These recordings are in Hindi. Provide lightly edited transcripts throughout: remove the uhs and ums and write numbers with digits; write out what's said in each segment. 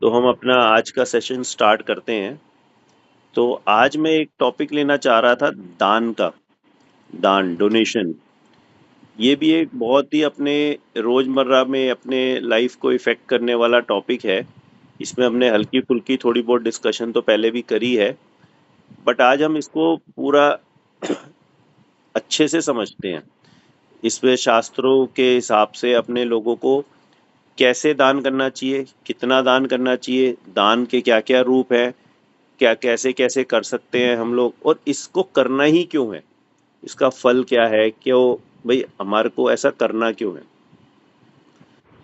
तो हम अपना आज का सेशन स्टार्ट करते हैं। तो आज मैं एक टॉपिक लेना चाह रहा था, दान का। दान, डोनेशन। ये भी एक बहुत ही अपने रोजमर्रा में अपने लाइफ को इफेक्ट करने वाला टॉपिक है। इसमें हमने हल्की फुल्की थोड़ी बहुत डिस्कशन तो पहले भी करी है, बट आज हम इसको पूरा अच्छे से समझते हैं। इसमें शास्त्रों के हिसाब से अपने लोगों को कैसे दान करना चाहिए, कितना दान करना चाहिए, दान के क्या क्या रूप है, क्या कैसे कैसे कर सकते हैं हम लोग, और इसको करना ही क्यों है, इसका फल क्या है, क्यों भाई हमारे को ऐसा करना क्यों है।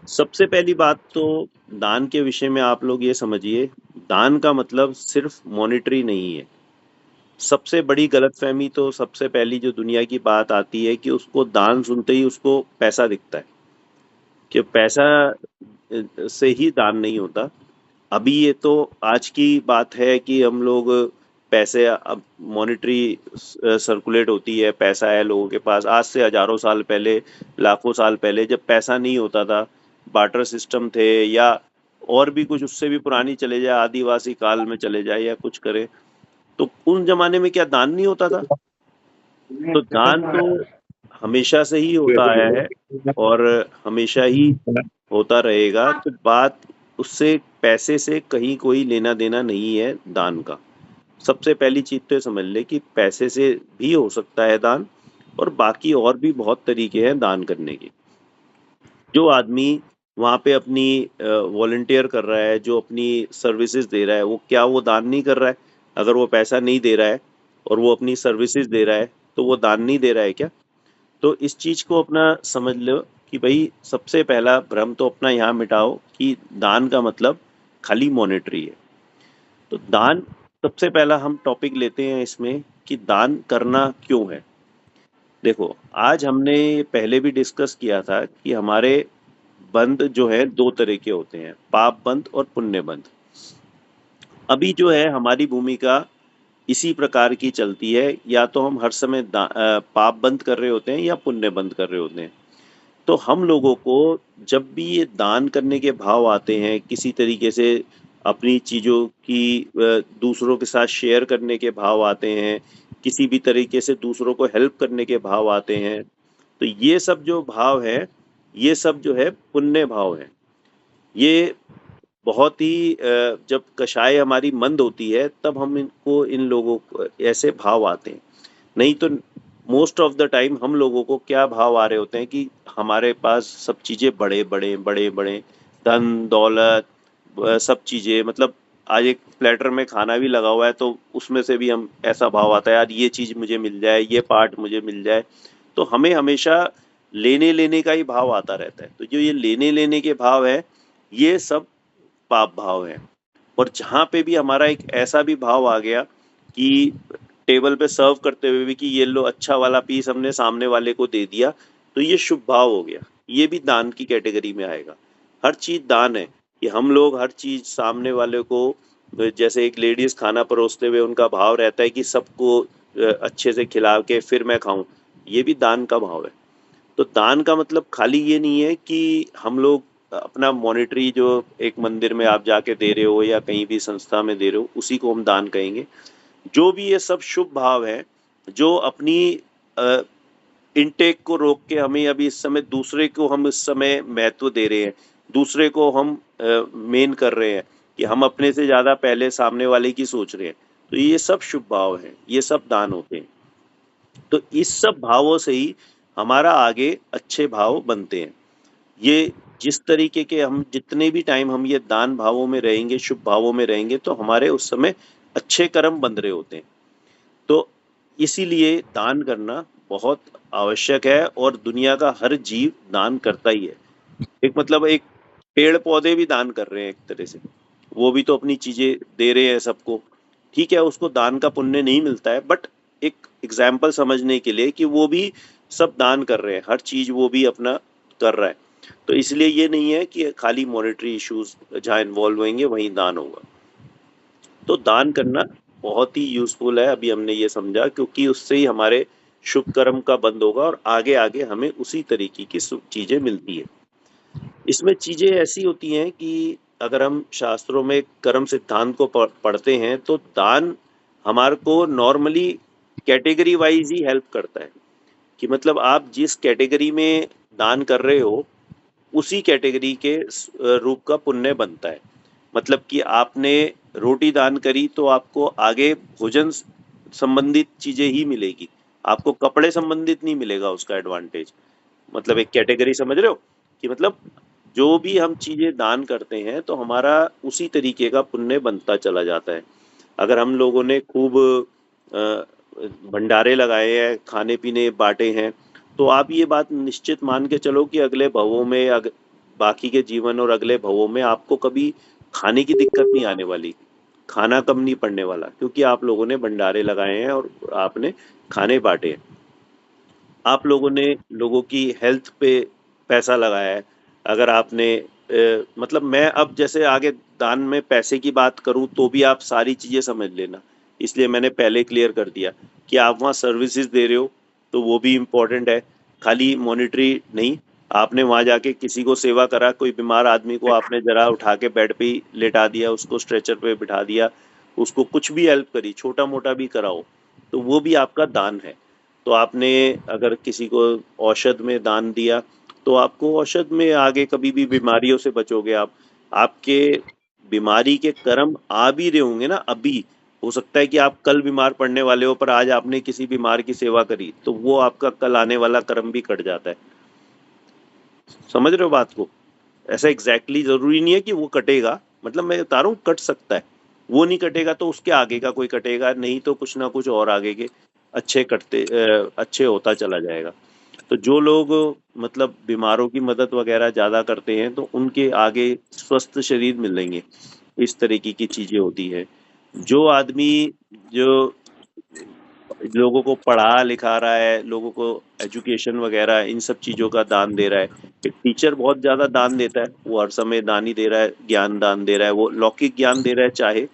सबसे पहली बात तो दान के विषय में आप लोग ये समझिए, दान का मतलब सिर्फ मॉनेटरी नहीं है। सबसे बड़ी गलतफहमी तो सबसे पहली जो दुनिया की बात आती है कि उसको दान सुनते ही उसको पैसा दिखता है, कि पैसा से ही दान नहीं होता। अभी ये तो आज की बात है कि हम लोग पैसे अब मॉनेटरी सर्कुलेट होती है, पैसा है लोगों के पास। आज से हजारों साल पहले, लाखों साल पहले जब पैसा नहीं होता था, बार्टर सिस्टम थे, या और भी कुछ उससे भी पुरानी चले जाए, आदिवासी काल में चले जाए या कुछ करे, तो उन जमाने में क्या दान नहीं होता था? तो दान तो हमेशा से ही होता आया है और हमेशा ही होता रहेगा। तो बात उससे, पैसे से कहीं कोई लेना देना नहीं है दान का। सबसे पहली चीज तो ये समझ ले कि पैसे से भी हो सकता है दान, और बाकी और भी बहुत तरीके हैं दान करने के। जो आदमी वहां पे अपनी वॉलंटियर कर रहा है, जो अपनी सर्विसेज दे रहा है, वो क्या वो दान नहीं कर रहा है? अगर वो पैसा नहीं दे रहा है और वो अपनी सर्विसेज दे रहा है, तो वो दान नहीं दे रहा है क्या? तो इस चीज को अपना समझ लो कि भाई सबसे पहला भ्रम तो अपना यहाँ मिटाओ कि दान का मतलब खाली मॉनेटरी है। तो दान, सबसे पहला हम टॉपिक लेते हैं इसमें कि दान करना क्यों है। देखो, आज हमने पहले भी डिस्कस किया था कि हमारे बंध जो है दो तरह के होते हैं, पाप बंध और पुण्य बंध। अभी जो है हमारी भूमिका इसी प्रकार की चलती है, या तो हम हर समय पाप बंद कर रहे होते हैं या पुण्य बंद कर रहे होते हैं। तो हम लोगों को जब भी ये दान करने के भाव आते हैं, किसी तरीके से अपनी चीजों की दूसरों के साथ शेयर करने के भाव आते हैं, किसी भी तरीके से दूसरों को हेल्प करने के भाव आते हैं, तो ये सब जो भाव है, ये सब जो है पुण्य भाव है। ये बहुत ही जब कषाय हमारी मंद होती है तब हम इनको, इन लोगों को ऐसे भाव आते हैं। नहीं तो मोस्ट ऑफ द टाइम हम लोगों को क्या भाव आ रहे होते हैं कि हमारे पास सब चीजें बड़े बड़े बड़े बड़े, धन दौलत, सब चीजें, मतलब आज एक प्लेटर में खाना भी लगा हुआ है तो उसमें से भी हम ऐसा भाव आता है, यार ये चीज मुझे मिल जाए, ये पार्ट मुझे मिल जाए। तो हमें हमेशा लेने लेने का ही भाव आता रहता है। तो जो ये लेने लेने के भाव है, ये सब पाप भाव है। और जहां पे भी हमारा एक ऐसा भी भाव आ गया कि टेबल पे सर्व करते हुए भी कि ये लो अच्छा वाला पीस हमने सामने वाले को दे दिया, तो ये शुभ भाव हो गया। ये भी दान की कैटेगरी में आएगा। हर चीज दान है कि हम लोग हर चीज सामने वाले को, जैसे एक लेडीज खाना परोसते हुए उनका भाव रहता है कि सबको अच्छे से खिला के फिर मैं खाऊं, ये भी दान का भाव है। तो दान का मतलब खाली ये नहीं है कि हम लोग अपना मॉनेटरी जो एक मंदिर में आप जाके दे रहे हो या कहीं भी संस्था में दे रहे हो, उसी को हम दान कहेंगे। जो भी ये सब शुभ भाव है, जो अपनी इनटेक को रोक के हमें अभी इस समय दूसरे को हम इस समय महत्व दे रहे हैं, दूसरे को हम मेन कर रहे हैं, कि हम अपने से ज्यादा पहले सामने वाले की सोच रहे हैं, तो ये सब शुभ भाव हैं, ये सब दान होते हैं। तो इस सब भावों से ही हमारा आगे अच्छे भाव बनते हैं। ये जिस तरीके के हम, जितने भी टाइम हम ये दान भावों में रहेंगे, शुभ भावों में रहेंगे, तो हमारे उस समय अच्छे कर्म बन रहे होते हैं। तो इसीलिए दान करना बहुत आवश्यक है, और दुनिया का हर जीव दान करता ही है। एक मतलब एक पेड़ पौधे भी दान कर रहे हैं एक तरह से, वो भी तो अपनी चीजें दे रहे हैं सबको। ठीक है, उसको दान का पुण्य नहीं मिलता है, बट एक एग्जाम्पल समझने के लिए कि वो भी सब दान कर रहे हैं, हर चीज वो भी अपना कर रहा है। तो इसलिए ये नहीं है कि खाली मॉनेटरी इश्यूज जहाँ इन्वॉल्व होंगे वहीं दान होगा। तो दान करना बहुत ही यूजफुल है, अभी हमने ये समझा, क्योंकि उससे ही हमारे शुभ कर्म का बंद होगा और आगे आगे हमें उसी तरीके की चीजें मिलती है। इसमें चीजें ऐसी होती हैं कि अगर हम शास्त्रों में कर्म सिद्धांत को पढ़ते हैं तो दान हमारे को नॉर्मली कैटेगरी वाइज ही हेल्प करता है कि मतलब आप जिस कैटेगरी में दान कर रहे हो उसी कैटेगरी के रूप का पुण्य बनता है। मतलब कि आपने रोटी दान करी तो आपको आगे भोजन संबंधित चीजें ही मिलेगी, आपको कपड़े संबंधित नहीं मिलेगा उसका एडवांटेज। मतलब एक कैटेगरी समझ रहे हो कि मतलब जो भी हम चीजें दान करते हैं तो हमारा उसी तरीके का पुण्य बनता चला जाता है। अगर हम लोगों ने खूब अ, भंडारे लगाए हैं, खाने पीने बांटे हैं, तो आप ये बात निश्चित मान के चलो कि अगले भवों में बाकी के जीवन और अगले भवों में आपको कभी खाने की दिक्कत नहीं आने वाली, खाना कम नहीं पड़ने वाला, क्योंकि आप लोगों ने भंडारे लगाए हैं और आपने खाने बांटे हैं। आप लोगों ने लोगों की हेल्थ पे पैसा लगाया है। अगर आपने मतलब मैं अब जैसे आगे दान में पैसे की बात करूं तो भी आप सारी चीजें समझ लेना, इसलिए मैंने पहले क्लियर कर दिया कि आप वहाँ सर्विसेज दे रहे हो तो वो भी इम्पोर्टेंट है, खाली मॉनिटरी नहीं। आपने वहां जाके किसी को सेवा करा, कोई बीमार आदमी को आपने जरा उठा के बेड पे ही लेटा दिया, उसको स्ट्रेचर पे बिठा दिया, उसको कुछ भी हेल्प करी, छोटा मोटा भी कराओ, तो वो भी आपका दान है। तो आपने अगर किसी को औषध में दान दिया तो आपको औषध में आगे कभी भी बीमारियों से बचोगे आप। आपके बीमारी के कर्म आ भी रहे होंगे ना अभी, हो सकता है कि आप कल बीमार पड़ने वाले हो पर आज आपने किसी बीमार की सेवा करी तो वो आपका कल आने वाला कर्म भी कट जाता है। समझ रहे हो बात को? ऐसा एग्जैक्टली जरूरी नहीं है कि वो कटेगा, मतलब मैं बता रहा हूँ कट सकता है। वो नहीं कटेगा तो उसके आगे का कोई कटेगा, नहीं तो कुछ ना कुछ और आगे के अच्छे होता चला जाएगा। तो जो लोग मतलब बीमारों की मदद वगैरह ज्यादा करते हैं तो उनके आगे स्वस्थ शरीर मिलेंगे। इस तरीके की चीजें होती है। जो आदमी जो लोगों को पढ़ा लिखा रहा है, लोगों को एजुकेशन वगैरह इन सब चीजों का दान दे रहा है। एक टीचर बहुत ज्यादा दान देता है, वो हर समय दान ही दे रहा है, ज्ञान दान दे रहा है, वो लौकिक ज्ञान दे रहा है चाहे,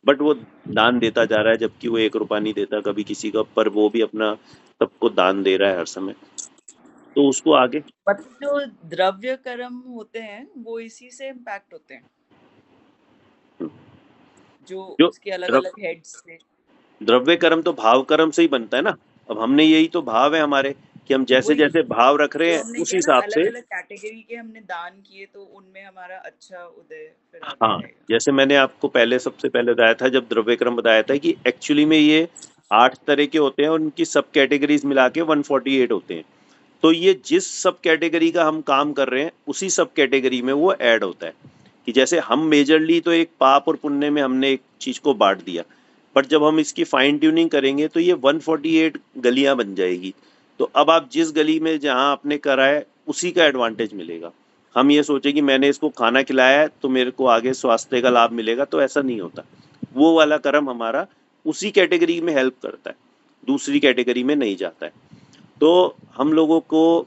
बट वो दान देता जा रहा है, जबकि वो 1 रुपया नहीं देता कभी किसी का, पर वो भी अपना सबको दान दे रहा है हर समय। तो उसको आगे मतलब जो द्रव्य कर्म होते हैं वो इसी से इम्पैक्ट होते हैं, जो जो उसके अलग द्रव अलग हेड्स से। द्रव्य कर्म तो भाव कर्म से ही बनता है ना। अब हमने यही तो भाव है हमारे कि हम जैसे वही जैसे भाव रख रहे जो हैं हमने उस किया ना, हिसाब अलग से। अलग कैटेगरी के हमने दान किए तो उनमें हमारा अच्छा उदय फिर आगे हाँ, रहेगा। जैसे मैंने आपको पहले सबसे पहले बताया था जब द्रव्य क्रम बताया था कि एक्चुअली में ये 8 तरह के होते हैं और उनकी सब कैटेगरीज मिला के 148 होते हैं। तो ये जिस सब कैटेगरी का हम काम कर रहे हैं उसी सब कैटेगरी में वो ऐड होता है। कि जैसे हम मेजरली तो एक पाप और पुण्य में हमने एक चीज को बांट दिया, बट जब हम इसकी फाइन ट्यूनिंग करेंगे तो ये 148 गलियां बन जाएगी। तो अब आप जिस गली में जहां आपने करा है उसी का एडवांटेज मिलेगा। हम ये सोचे कि मैंने इसको खाना खिलाया है तो मेरे को आगे स्वास्थ्य का लाभ मिलेगा, तो ऐसा नहीं होता। वो वाला कर्म हमारा उसी कैटेगरी में हेल्प करता है, दूसरी कैटेगरी में नहीं जाता है। तो हम लोगों को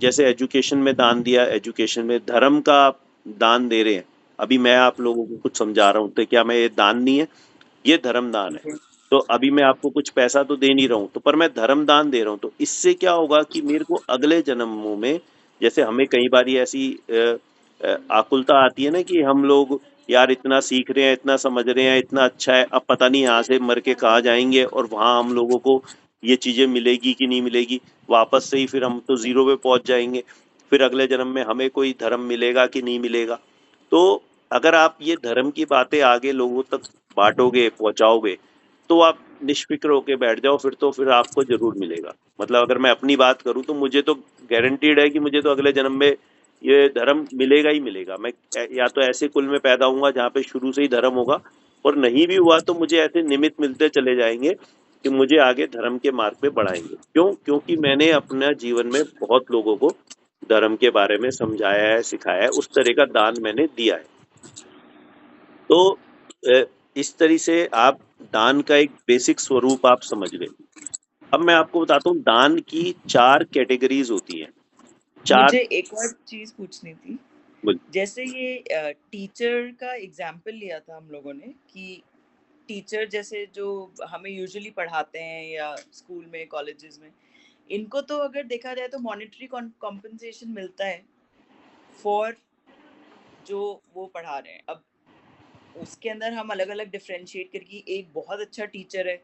जैसे एजुकेशन में दान दिया, एजुकेशन में धर्म का दान दे रहे हैं। अभी मैं आप लोगों को कुछ समझा रहा हूँ तो क्या मैं ये दान नहीं है, ये धर्म दान है। जी। तो अभी मैं आपको कुछ पैसा तो दे नहीं रहा हूँ, तो पर मैं धर्म दान दे रहा हूँ, तो इससे क्या होगा कि मेरे को अगले जन्मों में, जैसे हमें कई बार ऐसी आकुलता आती है ना कि हम लोग यार इतना सीख रहे हैं, इतना समझ रहे हैं, इतना अच्छा है, अब पता नहीं यहाँ से मर के कहाँ जाएंगे और वहां हम लोगों को ये चीजें मिलेगी कि नहीं मिलेगी, वापस से ही फिर हम तो जीरो पे पहुंच जाएंगे, फिर अगले जन्म में हमें कोई धर्म मिलेगा कि नहीं मिलेगा। तो अगर आप ये धर्म की बातें आगे लोगों तक बांटोगे, पहुंचाओगे, तो आप निश्फिक्र होके बैठ जाओ, फिर आपको जरूर मिलेगा। मतलब अगर मैं अपनी बात करूं तो मुझे तो गारंटीड है कि मुझे तो अगले जन्म में ये धर्म मिलेगा ही मिलेगा। मैं या तो ऐसे कुल में पैदा होऊंगा जहाँ पे शुरू से ही धर्म होगा, और नहीं भी हुआ तो मुझे ऐसे निमित्त मिलते चले जाएंगे कि मुझे आगे धर्म के मार्ग पे बढ़ाएंगे। क्यों? क्योंकि मैंने अपने जीवन में बहुत लोगों को धर्म के बारे में समझाया है, सिखाया है, उस तरह का दान मैंने दिया है। तो इस तरह से आप दान का एक बेसिक स्वरूप आप समझ गए। अब मैं आपको बताता हूँ दान की 4 कैटेगरीज होती हैं। चार मुझे एक और चीज पूछनी थी। बोल- जैसे ये टीचर का एग्जाम्पल लिया था हम लोगों ने कि टीचर जैसे जो हमें यूजुअली पढ़ाते हैं या स्कूल में कॉलेजेस में, इनको तो अगर देखा जाए तो मॉनेटरी कॉम्पनसेशन मिलता है फॉर जो वो पढ़ा रहे हैं। अब उसके अंदर हम अलग-अलग डिफरेंशिएट करके, एक बहुत अच्छा टीचर है,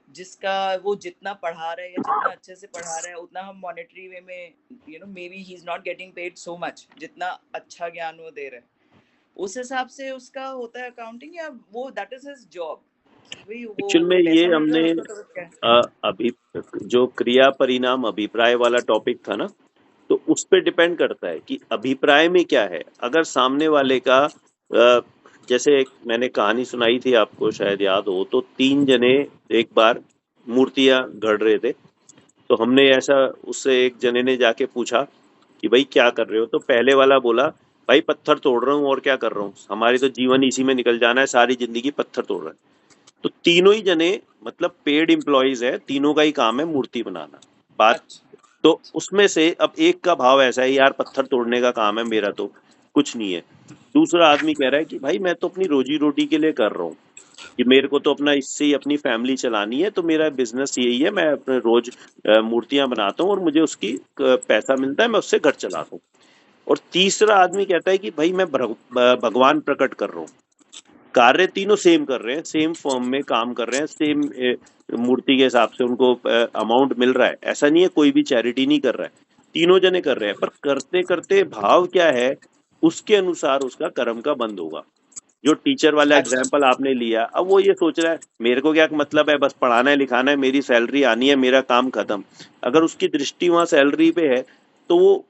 जिसका वो जितना पढ़ा रहा है या जितना अच्छे से पढ़ा रहा है, उतना हम मॉनेटरी वे में may be he is not getting paid so much, जितना अच्छा ज्ञान वो दे रहा है। उस हिसाब से उसका होता है अकाउंटिंग, या वो दैट इज़ हिज़ जॉब, कि भई वो एक्चुअल में ये पैसा मिल रहा हमने है उसको, तो क्या है। अभी जो क्रिया परिणाम अभिप्राय वाला टॉपिक था ना, तो उस पे डिपेंड करता है कि अभिप्राय में क्या है। अगर सामने वाले का जैसे एक मैंने कहानी सुनाई थी आपको, शायद याद हो, तो 3 जने एक बार मूर्तियां गढ़ रहे थे। तो हमने ऐसा उससे एक जने ने जाके पूछा कि भाई क्या कर रहे हो? तो पहले वाला बोला, भाई पत्थर तोड़ रहा हूँ, और क्या कर रहा हूँ, हमारी तो जीवन इसी में निकल जाना है, सारी जिंदगी पत्थर तोड़ रहा है। तो तीनों ही जने मतलब पेड एम्प्लॉइज है, तीनों का ही काम है मूर्ति बनाना। बात अच्छा, तो उसमें से अब एक का भाव ऐसा है, यार पत्थर तोड़ने का काम है मेरा, तो कुछ नहीं है। दूसरा आदमी कह रहा है कि भाई मैं तो अपनी रोजी रोटी के लिए कर रहा हूँ, कि मेरे को तो अपना इससे ही अपनी फैमिली चलानी है, तो मेरा बिजनेस यही है, मैं अपने रोज मूर्तियां बनाता हूँ और मुझे उसकी पैसा मिलता है, मैं उससे घर चलाता हूँ। और तीसरा आदमी कहता है कि भाई मैं भगवान प्रकट कर रहा हूँ। कार्य तीनों सेम कर रहे हैं, सेम फर्म में काम कर रहे हैं, सेम मूर्ति के हिसाब से उनको अमाउंट मिल रहा है, ऐसा नहीं है कोई भी चैरिटी नहीं कर रहा है, तीनों जने कर रहे हैं, पर करते करते भाव क्या है, उसके अनुसार उसका कर्म का बंद होगा। जो टीचर वाला अच्छा। एग्जाम्पल आपने लिया, अब वो ये सोच रहा है मेरे को क्या मतलब है, बस पढ़ाना है लिखाना है, मेरी सैलरी आनी है, मेरा काम खत्म। अगर उसकी दृष्टि वहां सैलरी पे है, तो वो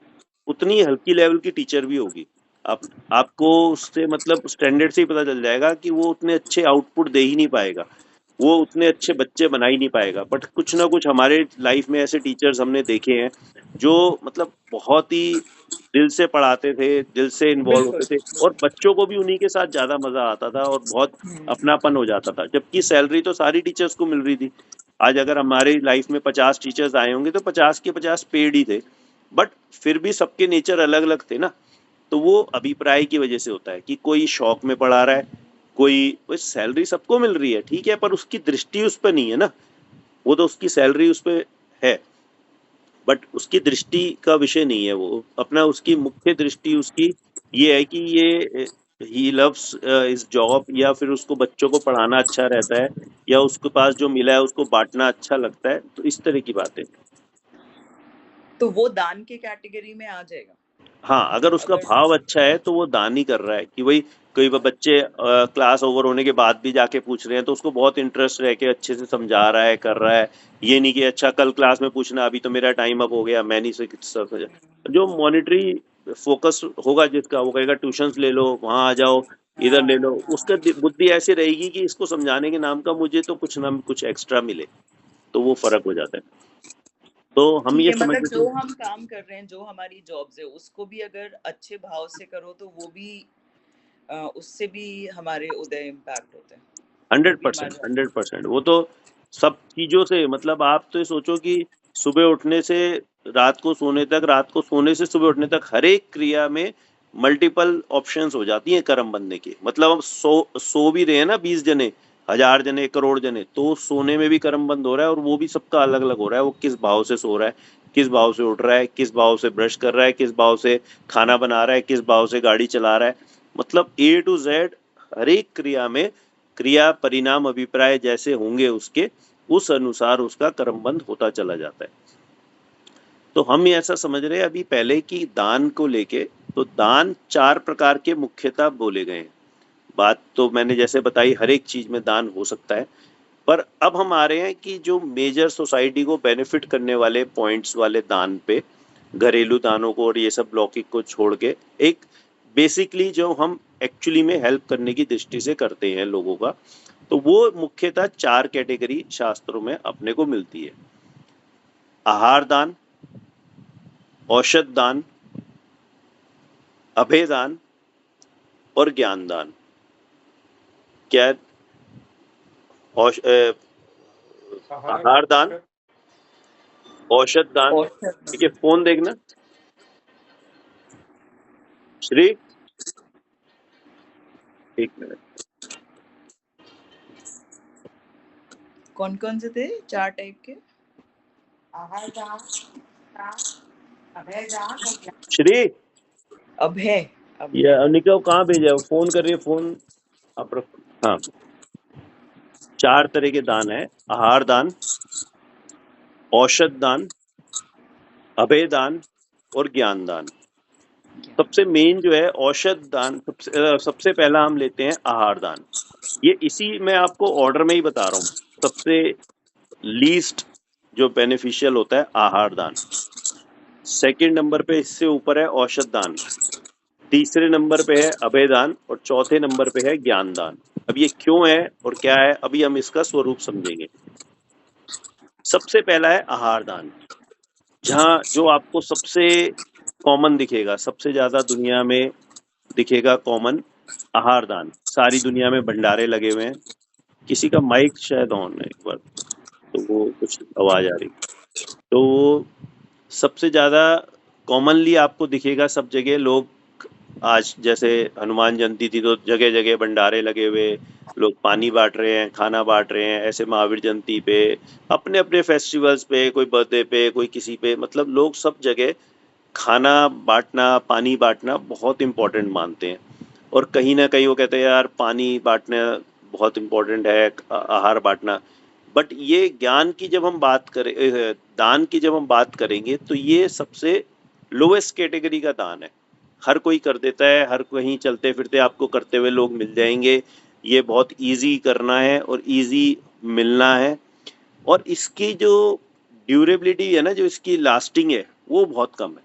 उतनी हल्की लेवल की टीचर भी होगी। आप आपको उससे मतलब स्टैंडर्ड से ही पता चल जाएगा कि वो उतने अच्छे आउटपुट दे ही नहीं पाएगा, वो उतने अच्छे बच्चे बना ही नहीं पाएगा। बट कुछ ना कुछ हमारे लाइफ में ऐसे टीचर्स हमने देखे हैं, जो मतलब बहुत ही दिल से पढ़ाते थे, दिल से इन्वॉल्व बिल्कुल, होते थे, और बिल्कुल। बच्चों को भी उन्हीं के साथ ज्यादा मजा आता था और बहुत हुँ। अपनापन हो जाता था, जबकि सैलरी तो सारी टीचर्स को मिल रही थी। आज अगर हमारी लाइफ में 50 टीचर्स आए होंगे, तो 50 के 50 पेड ही थे, बट फिर भी सबके नेचर अलग अलग थे ना। तो वो अभिप्राय की वजह से होता है कि कोई शौक में पढ़ा रहा है, कोई सैलरी सबको मिल रही है, ठीक है, पर उसकी दृष्टि उस पर नहीं है ना। वो तो उसकी सैलरी उस पर है, बट उसकी दृष्टि का विषय नहीं है, वो अपना उसकी मुख्य दृष्टि उसकी ये है कि ये ही लव्स इस जॉब, या फिर उसको बच्चों को पढ़ाना अच्छा रहता है, या उसके पास जो मिला है उसको बांटना अच्छा लगता है, तो इस तरह की बातें। तो वो दान के कैटेगरी में आ जाएगा, हाँ, अगर उसका अगर। भाव अच्छा है तो वो दान ही कर रहा है, कि वही कई बार बच्चे क्लास ओवर होने के बाद भी जाके पूछ रहे हैं, तो उसको बहुत इंटरेस्ट रह के अच्छे से समझा रहा है, कर रहा है। ये नहीं कि अच्छा कल क्लास में पूछना, अभी तो मेरा टाइम अप हो गया, मैं नहीं समझा। जो मॉनिटरी फोकस होगा जिसका, वो कहेगा ट्यूशंस ले लो, वहां आ जाओ, इधर ले लो, उसका बुद्धि ऐसी रहेगी कि इसको समझाने के नाम का मुझे तो कुछ ना कुछ एक्स्ट्रा मिले, तो वो फर्क हो जाता है। तो हम ठीक ये है, मतलब समझते थे। जो हम काम कर रहे हैं, जो हमारी जॉब्स है, उसको भी अगर अच्छे भाव से करो, तो वो भी उससे भी हमारे उदय इम्पैक्ट होते हैं। वो हंड्रेड भी परसेंट हमारा। 100%, वो तो सब चीजों से, मतलब आप तो ये सोचो कि सुबह उठने से रात को सोने तक, रात को सोने से सुबह उठने तक, हर एक क्रिया में मल्टीपल ऑप्शंस हो जाती हैं कर्म बनने के। मतलब अब सो भी रहे हैं ना 20 जने, 1000 जने, करोड़ जने, तो सोने में भी कर्म बंद हो रहा है, और वो भी सबका अलग अलग हो रहा है, वो किस भाव से सो रहा है, किस भाव से उठ रहा है, किस भाव से ब्रश कर रहा है, किस भाव से खाना बना रहा है, किस भाव से गाड़ी चला रहा है। मतलब A to Z हर एक क्रिया में, क्रिया परिणाम अभिप्राय जैसे होंगे उसके, उस अनुसार उसका कर्मबंध होता चला जाता है। तो हम ये ऐसा समझ रहे हैं अभी पहले की दान को लेके, तो दान 4 प्रकार के मुख्यतः बोले गए हैं। बात तो मैंने जैसे बताई, हर एक चीज में दान हो सकता है, पर अब हम आ रहे हैं कि जो मेजर सोसाइटी को बेनिफिट करने वाले पॉइंट्स वाले दान पे, घरेलू दानों को और ये सब लौकिक को छोड़ के, एक बेसिकली जो हम एक्चुअली में हेल्प करने की दृष्टि से करते हैं लोगों का, तो वो मुख्यतः 4 कैटेगरी शास्त्रों में अपने को मिलती है। आहार दान, औषध दान, अभय दान और ज्ञान दान। क्या? औष- अ, आहार दान, औषध दान, और ठीक है, फोन देखना श्री, एक मिनट। कौन कौन से थे, 4 टाइप के? श्री, अभय, अब ये मैं अनिका को कहाँ भेजा है? फोन कर रही है, फोन आप रख। हाँ, 4 तरह के दान है: आहार दान, औषध दान, अभय दान और ज्ञान दान। सबसे मेन जो है औषध दान, सबसे पहला हम लेते हैं आहार दान। ये इसी मैं आपको ऑर्डर में ही बता रहा हूँ। सबसे लीस्ट जो बेनिफिशियल होता है आहार दान, सेकंड नंबर पे इससे ऊपर है औषध दान, तीसरे नंबर पे है अभय दान और चौथे नंबर पे है ज्ञान दान। अब ये क्यों है और क्या है, अभी हम इसका स्वरूप समझेंगे। सबसे पहला है आहार दान, जहां जो आपको सबसे कॉमन दिखेगा, सबसे ज्यादा दुनिया में दिखेगा कॉमन, आहार दान। सारी दुनिया में भंडारे लगे हुए हैं। किसी का माइक शायद ऑन है, एक बार तो वो कुछ आवाज आ रही, तो वो सबसे ज्यादा कॉमनली आपको दिखेगा सब जगह। लोग आज जैसे हनुमान जयंती थी तो जगह जगह भंडारे लगे हुए, लोग पानी बांट रहे हैं, खाना बांट रहे हैं। ऐसे महावीर जयंती पे, अपने अपने फेस्टिवल्स पे, कोई बर्थडे पे, कोई किसी पे, मतलब लोग सब जगह खाना बांटना, पानी बांटना बहुत इंपॉर्टेंट मानते हैं। और कहीं ना कहीं वो कहते हैं यार पानी बांटना बहुत इंपॉर्टेंट है, आहार बांटना। बट ये ज्ञान की जब हम बात करें, दान की जब हम बात करेंगे, तो ये सबसे लोएस्ट कैटेगरी का दान है। हर कोई कर देता है, हर कहीं चलते फिरते आपको करते हुए लोग मिल जाएंगे। ये बहुत इजी करना है और इजी मिलना है। और इसकी जो ड्यूरेबिलिटी है ना, जो इसकी लास्टिंग है, वो बहुत कम है।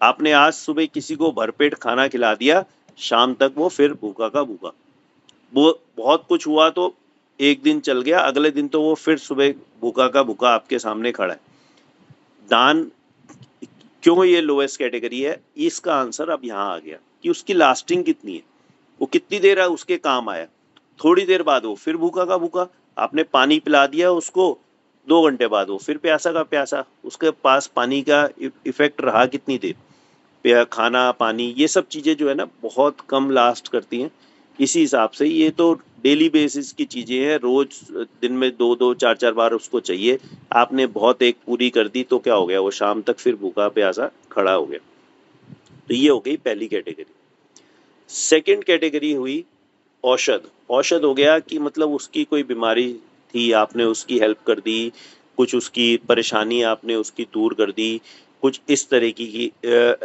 आपने आज सुबह किसी को भरपेट खाना खिला दिया, शाम तक वो फिर भूखा का भूखा। वो बहुत कुछ हुआ तो एक दिन चल गया, अगले दिन तो वो फिर सुबह भूखा का भूखा आपके सामने खड़ा है। दान क्यों ये लोएस्ट कैटेगरी है, इसका आंसर अब यहाँ आ गया कि उसकी लास्टिंग कितनी है। वो कितनी देर है उसके काम आया, थोड़ी देर बाद वो फिर भूखा का भूखा। आपने पानी पिला दिया उसको, 2 घंटे बाद वो फिर प्यासा का प्यासा। उसके पास पानी का इफेक्ट रहा कितनी देर। खाना पानी ये सब चीजें जो है ना बहुत कम लास्ट करती हैं। इसी हिसाब से ये तो डेली बेसिस की चीजें हैं, रोज दिन में 2-2 4-4 बार उसको चाहिए। आपने बहुत एक पूरी कर दी तो क्या हो गया, वो शाम तक फिर भूखा प्यासा खड़ा हो गया। तो ये हो गई पहली कैटेगरी। सेकंड कैटेगरी हुई औषध। औषध हो गया कि मतलब उसकी कोई बीमारी थी, आपने उसकी हेल्प कर दी, कुछ उसकी परेशानी आपने उसकी दूर कर दी, कुछ इस तरह की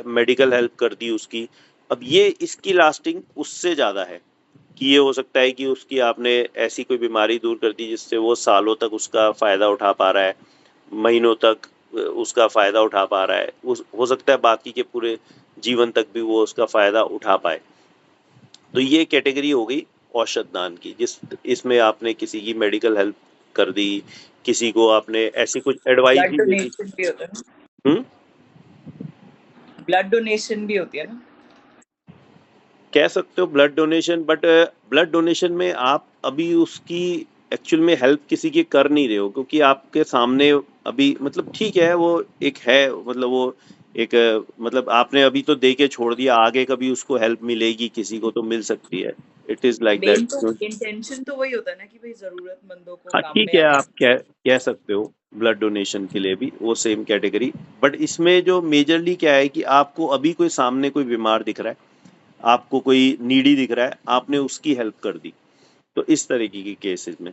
मेडिकल हेल्प कर दी उसकी। अब ये इसकी लास्टिंग उससे ज़्यादा है कि ये हो सकता है कि उसकी आपने ऐसी कोई बीमारी दूर कर दी जिससे वो सालों तक उसका फ़ायदा उठा पा रहा है, महीनों तक उसका फ़ायदा उठा पा रहा है। हो सकता है बाकी के पूरे जीवन तक भी वो उसका फ़ायदा उठा पाए। तो ये कैटेगरी हो गई औषध दान की, जिस इसमें आपने किसी की मेडिकल हेल्प कर दी, किसी को आपने ऐसी कुछ एडवाइस ब्लड भी दे दी। डोनेशन भी होता है ना, हम्म, ब्लड डोनेशन भी होती है ना। कह सकते हो blood donation, but blood donation में आप अभी उसकी एक्चुअल में हेल्प किसी की कर नहीं रहे हो, क्योंकि आपके सामने अभी मतलब ठीक है वो एक है, मतलब वो एक मतलब आपने अभी तो दे के छोड़ दिया, आगे कभी उसको हेल्प मिलेगी किसी को तो मिल सकती है। It is like main that. तो इंटेंशन तो वही होता है ना कि भाई जरूरतमंदों को हाँ काम ठीक में है, आए। आप कह सकते हो ब्लड डोनेशन के लिए भी वो सेम कैटेगरी। बट इसमें जो मेजरली क्या है कि आपको अभी कोई सामने कोई बीमार दिख रहा है, आपको कोई नीडी दिख रहा है, आपने उसकी हेल्प कर दी। तो इस तरीके की केसेस में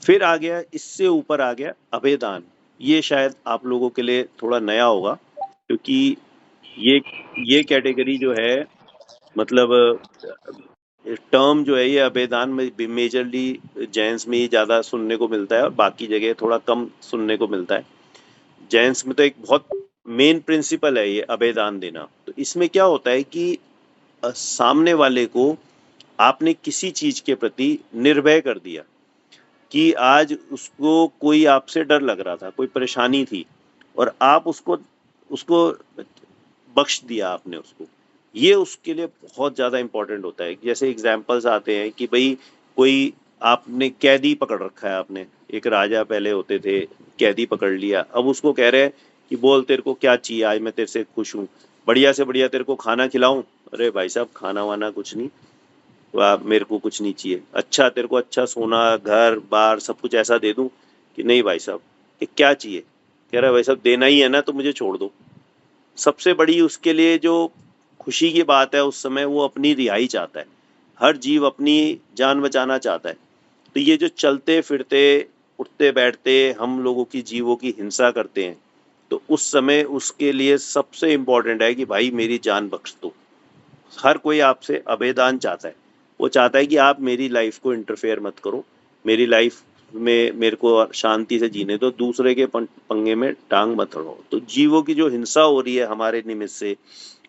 फिर आ गया, इससे ऊपर आ गया अभेदान। ये शायद आप लोगों के लिए थोड़ा नया होगा, क्योंकि ये ये कैटेगरी जो है, मतलब टर्म जो है ये अभेदान में मेजरली जेंट्स में ही ज़्यादा सुनने को मिलता है और बाकी जगह थोड़ा कम सुनने को मिलता है। जेंट्स में तो एक बहुत मेन प्रिंसिपल है ये अभेदान देना। तो इसमें क्या होता है कि सामने वाले को आपने किसी चीज के प्रति निर्भय कर दिया, कि आज उसको कोई आपसे डर लग रहा था, कोई परेशानी थी, और आप उसको उसको बख्श दिया आपने उसको। ये उसके लिए बहुत ज्यादा इंपॉर्टेंट होता है। जैसे एग्जाम्पल्स आते हैं कि भाई कोई आपने कैदी पकड़ रखा है, आपने एक राजा पहले होते थे, कैदी पकड़ लिया, अब उसको कह रहे हैं कि बोल तेरे को क्या चाहिए, आज मैं तेरे से खुश हूँ, बढ़िया से बढ़िया तेरे को खाना खिलाऊं। अरे भाई साहब खाना वाना कुछ नहीं, मेरे को कुछ नहीं चाहिए। अच्छा तेरे को अच्छा सोना घर बार सब कुछ ऐसा दे दूं कि नहीं भाई साहब ये क्या चाहिए। कह रहा है भाई साहब देना ही है ना तो मुझे छोड़ दो। सबसे बड़ी उसके लिए जो खुशी की बात है, उस समय वो अपनी रिहाई चाहता है। हर जीव अपनी जान बचाना चाहता है। तो ये जो चलते फिरते उठते बैठते हम लोगों की जीवों की हिंसा करते हैं, तो उस समय उसके लिए सबसे इम्पोर्टेंट है कि भाई मेरी जान बख्श दो। हर कोई आपसे अभेदान चाहता है। वो चाहता है कि आप मेरी लाइफ को इंटरफेयर मत करो, मेरी लाइफ में मेरे को शांति से जीने दो, दूसरे के पंगे में टांग मत अड़ाओ। तो जीवों की जो हिंसा हो रही है हमारे निमित्त से,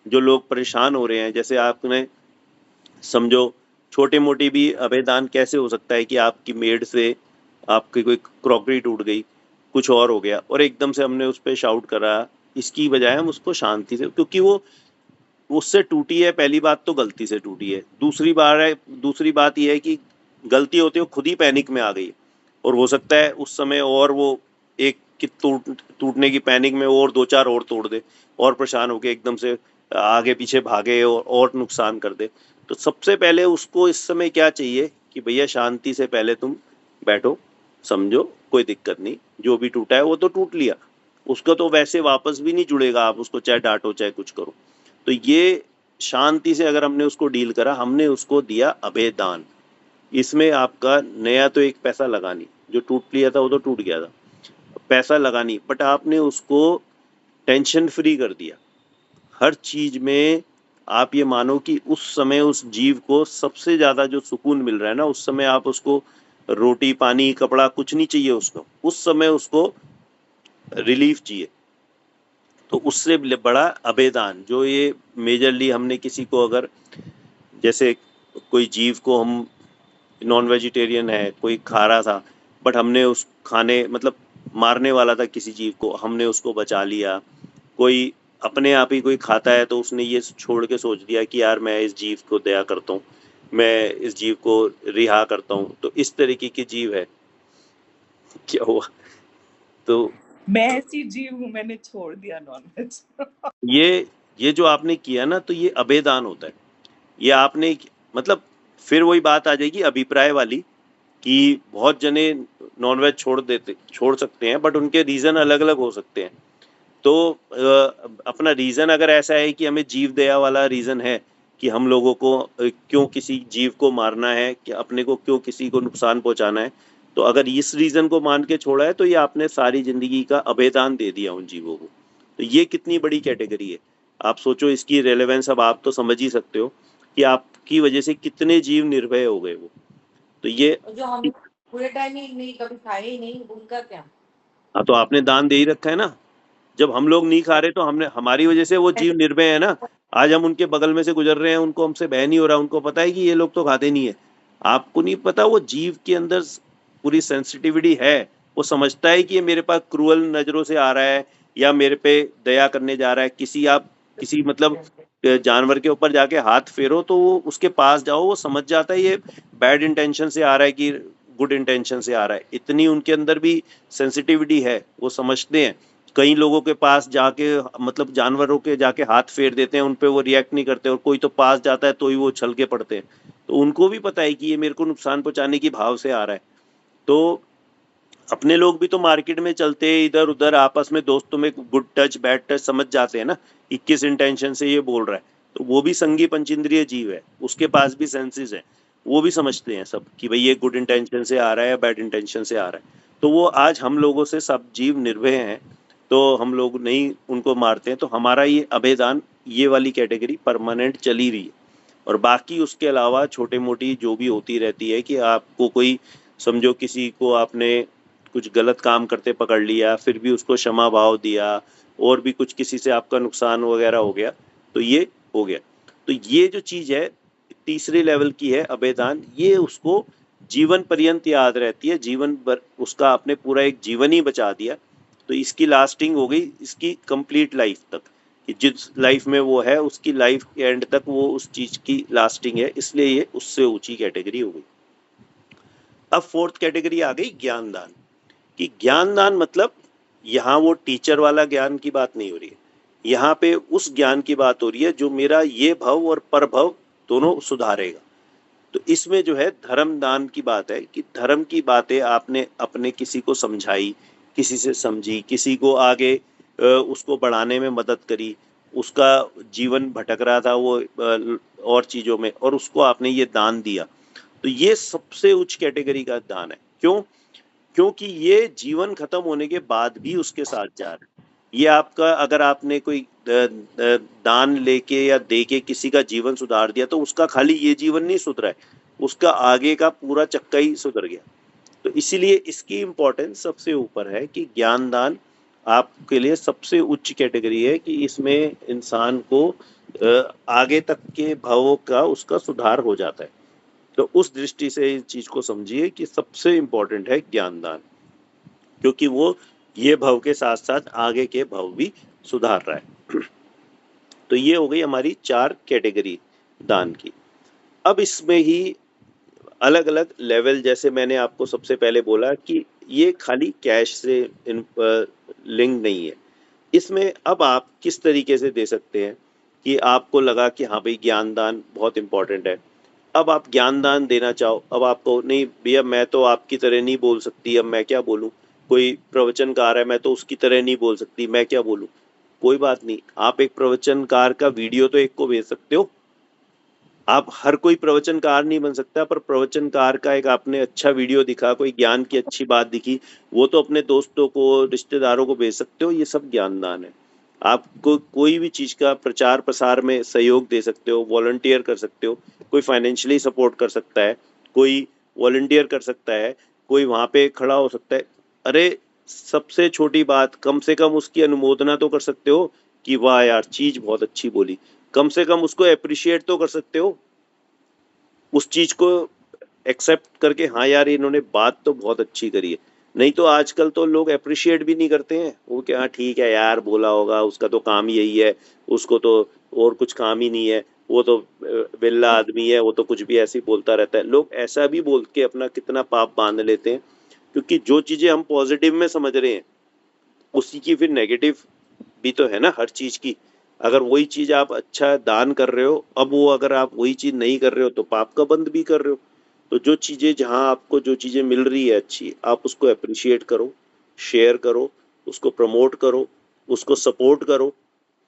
जो लोग परेशान हो रहे हैं, जैसे आपने समझो छोटे मोटी भी अभेदान कैसे हो सकता है कि आपकी मेड से आपकी कोई क्रॉकरी टूट गई, कुछ और हो गया और एकदम से हमने उस पर शाउट करा, इसकी बजाय हम उसको शांति से, क्योंकि वो उससे टूटी है, पहली बात तो गलती से टूटी है, दूसरी बात यह है कि गलती होते हुए खुद ही पैनिक में आ गई और हो सकता है उस समय और वो एक की टूटने की पैनिक में और दो चार और तोड़ दे और परेशान होके एकदम से आगे पीछे भागे और नुकसान कर दे। तो सबसे पहले उसको इस समय क्या चाहिए कि भैया शांति से पहले तुम बैठो, समझो, कोई दिक्कत नहीं, जो भी टूटा है वो तो टूट लिया, उसका तो वैसे वापस भी नहीं जुड़ेगा, आप उसको चाहे डांटो चाहे कुछ करो। तो ये शांति से अगर हमने उसको डील करा, हमने उसको दिया अभय दान। इसमें आपका नया तो एक पैसा लगा नहीं, जो टूट लिया था वो तो टूट गया था, पैसा लगा नहीं, बट आपने उसको टेंशन फ्री कर दिया। हर चीज में आप ये मानो कि उस समय उस जीव को सबसे ज्यादा जो सुकून मिल रहा है ना, उस समय आप उसको रोटी पानी कपड़ा कुछ नहीं चाहिए उसको, उस समय उसको रिलीफ चाहिए। तो उससे बड़ा अभेदान जो ये मेजरली हमने किसी को, अगर जैसे कोई जीव को हम, नॉन वेजिटेरियन है कोई खा रहा था, बट हमने उस खाने मतलब मारने वाला था किसी जीव को, हमने उसको बचा लिया। कोई अपने आप ही कोई खाता है तो उसने ये छोड़ के सोच दिया कि यार मैं इस जीव को दया करता हूँ, मैं इस जीव को रिहा करता हूँ, तो इस तरीके के जीव है। क्या हुआ? तो मैं ऐसी जीव हूँ, मैंने छोड़ दिया नॉनवेज। ये जो आपने किया ना, तो ये अभेदान होता है। ये आपने मतलब फिर वही बात आ जाएगी अभिप्राय वाली कि बहुत जने नॉनवेज छोड़ सकते हैं, बट उनके रीजन अलग अलग हो सकते हैं। तो अपना रीजन अगर ऐसा है कि हमें जीव दया वाला रीजन है कि हम लोगों को क्यों किसी जीव को मारना है, कि अपने को क्यों किसी को नुकसान पहुंचाना है, तो अगर इस रीजन को मान के छोड़ा है तो ये आपने सारी जिंदगी का अभेदान दे दिया उन जीवों को। तो ये कितनी बड़ी कैटेगरी है, आप सोचो इसकी रेलेवेंस। अब आप तो समझ ही सकते हो कि आपकी वजह से कितने जीव निर्भय हो गए वो। तो ये जो हम पूरे टाइम ही नहीं कभी खाए ही नहीं, उनका क्या? हाँ, तो आपने दान दे ही रखा है ना। जब हम लोग नहीं खा रहे तो हमने, हमारी वजह से वो जीव निर्भय है ना। आज हम उनके बगल में से गुजर रहे हैं, उनको हमसे बह नहीं हो रहा, उनको पता है कि ये लोग तो खाते नहीं है। आपको नहीं पता वो जीव के अंदर पूरी सेंसिटिविटी है, वो समझता है कि ये मेरे पास क्रूअल नजरों से आ रहा है या मेरे पे दया करने जा रहा है। किसी मतलब जानवर के ऊपर जाके हाथ फेरो तो वो उसके पास जाओ, वो समझ जाता है ये बैड इंटेंशन से आ रहा है कि गुड इंटेंशन से आ रहा है। इतनी उनके अंदर भी सेंसिटिविटी है, वो समझते हैं। कई लोगों के पास जाके मतलब जानवरों के जाके हाथ फेर देते हैं, उन पे वो रिएक्ट नहीं करते, और कोई तो पास जाता है तो ही वो छल के पड़ते हैं। तो उनको भी पता है कि ये मेरे को नुकसान पहुंचाने की भाव से आ रहा है। तो अपने लोग भी तो मार्केट में चलते हैं इधर उधर, आपस में दोस्तों में गुड टच बैड टच समझ जाते हैं ना कि किस इंटेंशन से ये बोल रहा है। तो वो भी संगी पंचेंद्रिय जीव है, उसके पास भी सेंसेस है, वो भी समझते हैं सब कि भाई ये गुड इंटेंशन से आ रहा है या बैड इंटेंशन से आ रहा है। तो वो आज हम लोगों से सब जीव निर्भय हैं, तो हम लोग नहीं उनको मारते हैं। तो हमारा ये अभेदान, ये वाली कैटेगरी परमानेंट चली रही है। और बाकी उसके अलावा छोटी मोटी जो भी होती रहती है कि आपको कोई, समझो किसी को आपने कुछ गलत काम करते पकड़ लिया, फिर भी उसको क्षमा भाव दिया, और भी कुछ किसी से आपका नुकसान वगैरह हो गया, तो ये हो गया। तो ये जो चीज है तीसरे लेवल की है अभेदान, ये उसको जीवन पर्यंत याद रहती है, जीवन भर उसका आपने पूरा एक जीवन ही बचा दिया। तो इसकी लास्टिंग हो गई इसकी कंप्लीट लाइफ तक, कि जिस लाइफ में वो है उसकी लाइफ के एंड तक वो उस चीज की लास्टिंग है, इसलिए ये उससे ऊंची कैटेगरी हो गई। अब फोर्थ कैटेगरी आ गई ज्ञान दान। कि ज्ञान दान मतलब यहाँ वो टीचर वाला ज्ञान की बात नहीं हो रही है, यहाँ पे उस ज्ञान की बात हो रही है जो मेरा ये भव और पर भव दोनों सुधारेगा। तो इसमें जो है धर्म दान की बात है कि धर्म की बातें आपने अपने किसी को समझाई, किसी से समझी, किसी को आगे उसको बढ़ाने में मदद करी, उसका जीवन भटक रहा था वो और चीजों में, और उसको आपने ये दान दिया, तो ये सबसे उच्च कैटेगरी का दान है। क्यों? क्योंकि ये जीवन खत्म होने के बाद भी उसके साथ जा रहा है। ये आपका, अगर आपने कोई दान लेके या देके किसी का जीवन सुधार दिया, तो उसका खाली ये जीवन नहीं सुधरा है, उसका आगे का पूरा चक्का ही सुधर गया। तो इसीलिए इसकी इम्पोर्टेंस सबसे ऊपर है कि ज्ञान दान आपके लिए सबसे उच्च कैटेगरी है, कि इसमें इंसान को आगे तक के भावों का उसका सुधार हो जाता है। तो उस दृष्टि से इस चीज को समझिए कि सबसे इम्पोर्टेंट है ज्ञान दान, क्योंकि वो ये भव के साथ साथ आगे के भव भी सुधार रहा है। तो ये हो गई हमारी 4 कैटेगरी दान की। अब इसमें ही अलग अलग लेवल, जैसे मैंने आपको सबसे पहले बोला कि ये खाली कैश से लिंक नहीं है। इसमें अब आप किस तरीके से दे सकते हैं कि आपको लगा कि हाँ भाई ज्ञान दान बहुत इंपॉर्टेंट है, अब आप ज्ञान दान देना चाहो, अब आपको नहीं भैया मैं तो आपकी तरह नहीं बोल सकती, अब मैं क्या बोलूं, कोई प्रवचनकार है मैं तो उसकी तरह नहीं बोल सकती, मैं क्या बोलूं। कोई बात नहीं, आप एक प्रवचनकार का वीडियो तो एक को भेज सकते हो। आप हर कोई प्रवचनकार नहीं बन सकता, पर प्रवचनकार का एक आपने अच्छा वीडियो दिखा, कोई ज्ञान की अच्छी बात दिखी, वो तो अपने दोस्तों को, रिश्तेदारों को भेज सकते हो। ये सब ज्ञान दान है। आपको कोई भी चीज का प्रचार प्रसार में सहयोग दे सकते हो, वॉलंटियर कर सकते हो, कोई फाइनेंशियली सपोर्ट कर सकता है, कोई वॉलंटियर कर सकता है, कोई वहां पे खड़ा हो सकता है। अरे सबसे छोटी बात, कम से कम उसकी अनुमोदना तो कर सकते हो कि वाह यार चीज बहुत अच्छी बोली, कम से कम उसको अप्रिशिएट तो कर सकते हो, उस चीज को एक्सेप्ट करके हाँ यार इन्होंने बात तो बहुत अच्छी करी है। नहीं तो आजकल तो लोग अप्रिशिएट भी नहीं करते हैं, वो क्या ठीक है यार बोला होगा, उसका तो काम ही यही है, उसको तो और कुछ काम ही नहीं है, वो तो बिल्ला आदमी है, वो तो कुछ भी ऐसे ही बोलता रहता है। लोग ऐसा भी बोल के अपना कितना पाप बांध लेते हैं, क्योंकि जो चीजें हम पॉजिटिव में समझ रहे हैं उसी की फिर नेगेटिव भी तो है ना हर चीज की। अगर वही चीज आप अच्छा दान कर रहे हो, अब वो अगर आप वही चीज नहीं कर रहे हो तो पाप का बंद भी कर रहे हो। तो जो चीजें, जहां आपको जो चीजें मिल रही है अच्छी, आप उसको अप्रिशिएट करो, शेयर करो, उसको प्रमोट करो, उसको सपोर्ट करो।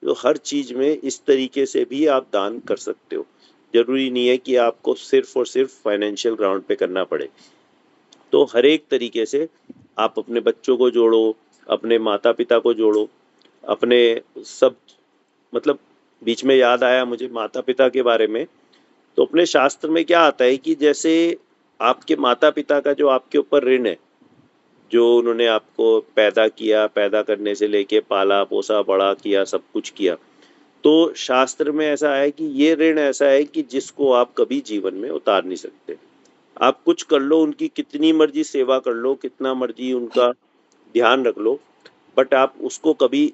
तो हर चीज में इस तरीके से भी आप दान कर सकते हो। जरूरी नहीं है कि आपको सिर्फ और सिर्फ फाइनेंशियल ग्राउंड पे करना पड़े। तो हर एक तरीके से आप अपने बच्चों को जोड़ो, अपने माता पिता को जोड़ो, अपने सब, मतलब बीच में याद आया मुझे माता पिता के बारे में। तो अपने शास्त्र में क्या आता है कि जैसे आपके माता पिता का जो आपके ऊपर ऋण है, जो उन्होंने आपको पैदा किया, पैदा करने से लेके पाला पोसा बड़ा किया, सब कुछ किया, तो शास्त्र में ऐसा है कि ये ऋण ऐसा है कि जिसको आप कभी जीवन में उतार नहीं सकते। आप कुछ कर लो, उनकी कितनी मर्जी सेवा कर लो, कितना मर्जी उनका ध्यान रख लो, बट आप उसको कभी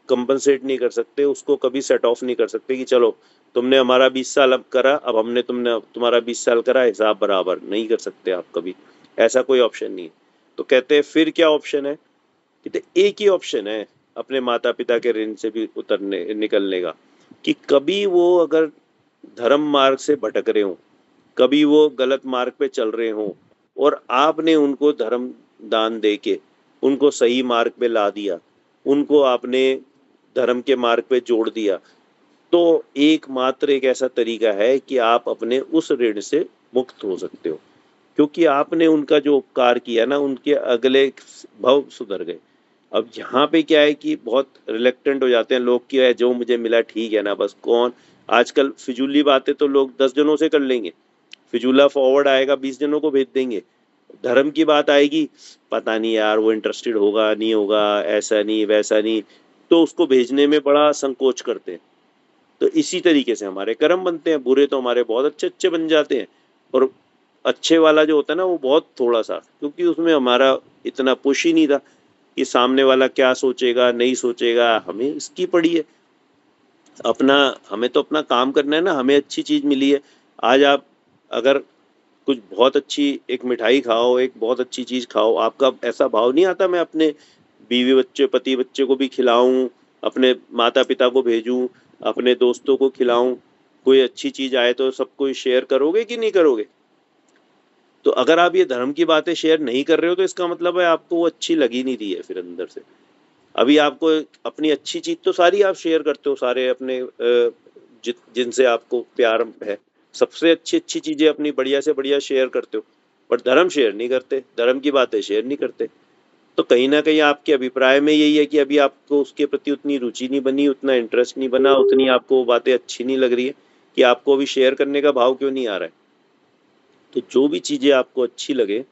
कंपनसेट नहीं कर सकते, उसको कभी सेट ऑफ नहीं कर सकते कि चलो तुमने हमारा 20 साल अब करा, अब हमने तुमने तुम्हारा 20 साल करा, हिसाब बराबर नहीं कर सकते आप कभी। ऐसा कोई ऑप्शन नहीं है। तो कहते हैं फिर क्या ऑप्शन है? कहते एक ही ऑप्शन है अपने माता पिता के ऋण से भी उतरने निकलने का, कि कभी वो अगर धर्म मार्ग से भटक रहे हो, कभी वो गलत मार्ग पे चल रहे हो, और आपने उनको धर्म दान देके उनको सही मार्ग पे ला दिया, उनको आपने धर्म के मार्ग पे जोड़ दिया, तो एकमात्र एक ऐसा तरीका है कि आप अपने उस ऋण से मुक्त हो सकते हो, क्योंकि आपने उनका जो उपकार किया ना, उनके अगले भव सुधर गए। अब यहाँ पे क्या है कि बहुत रिलेक्टेंट हो जाते हैं लोग कि है जो मुझे मिला ठीक है ना, बस कौन आजकल फिजूली बातें तो लोग 10 जनों से कर लेंगे, फिजूला फॉरवर्ड आएगा 20 जनों को भेज देंगे। धर्म की बात आएगी, पता नहीं यार वो इंटरेस्टेड होगा नहीं होगा, ऐसा नहीं वैसा नहीं, तो उसको भेजने में बड़ा संकोच करते हैं। तो इसी तरीके से हमारे कर्म बनते हैं, बुरे तो हमारे बहुत अच्छे अच्छे बन जाते हैं, और अच्छे वाला जो होता है ना वो बहुत थोड़ा सा, क्योंकि उसमें हमारा इतना पुश ही नहीं था कि सामने वाला क्या सोचेगा नहीं सोचेगा, हमें इसकी पड़ी है अपना, हमें तो अपना काम करना है ना, हमें अच्छी चीज मिली है। आज आप अगर कुछ बहुत अच्छी एक मिठाई खाओ, एक बहुत अच्छी चीज खाओ, आपका ऐसा भाव नहीं आता मैं अपने बीवी बच्चे पति बच्चे को भी खिलाऊं, अपने माता पिता को भेजूं, अपने दोस्तों को खिलाऊं, कोई अच्छी चीज आए तो सबको शेयर करोगे कि नहीं करोगे? तो अगर आप ये धर्म की बातें शेयर नहीं कर रहे हो तो इसका मतलब है आपको वो अच्छी लगी नहीं रही है फिर अंदर से। अभी आपको अपनी अच्छी चीज तो सारी आप शेयर करते हो, सारे अपने जिनसे आपको प्यार है, सबसे अच्छी अच्छी चीजें अपनी बढ़िया से बढ़िया शेयर करते हो, पर धर्म शेयर नहीं करते, धर्म की बातें शेयर नहीं करते। तो कहीं ना कहीं आपके अभिप्राय में यही है कि अभी आपको उसके प्रति उतनी रुचि नहीं बनी, उतना इंटरेस्ट नहीं बना, उतनी आपको वो बातें अच्छी नहीं लग रही है कि आपको अभी शेयर करने का भाव क्यों नहीं आ रहा है। तो जो भी चीजें आपको अच्छी लगे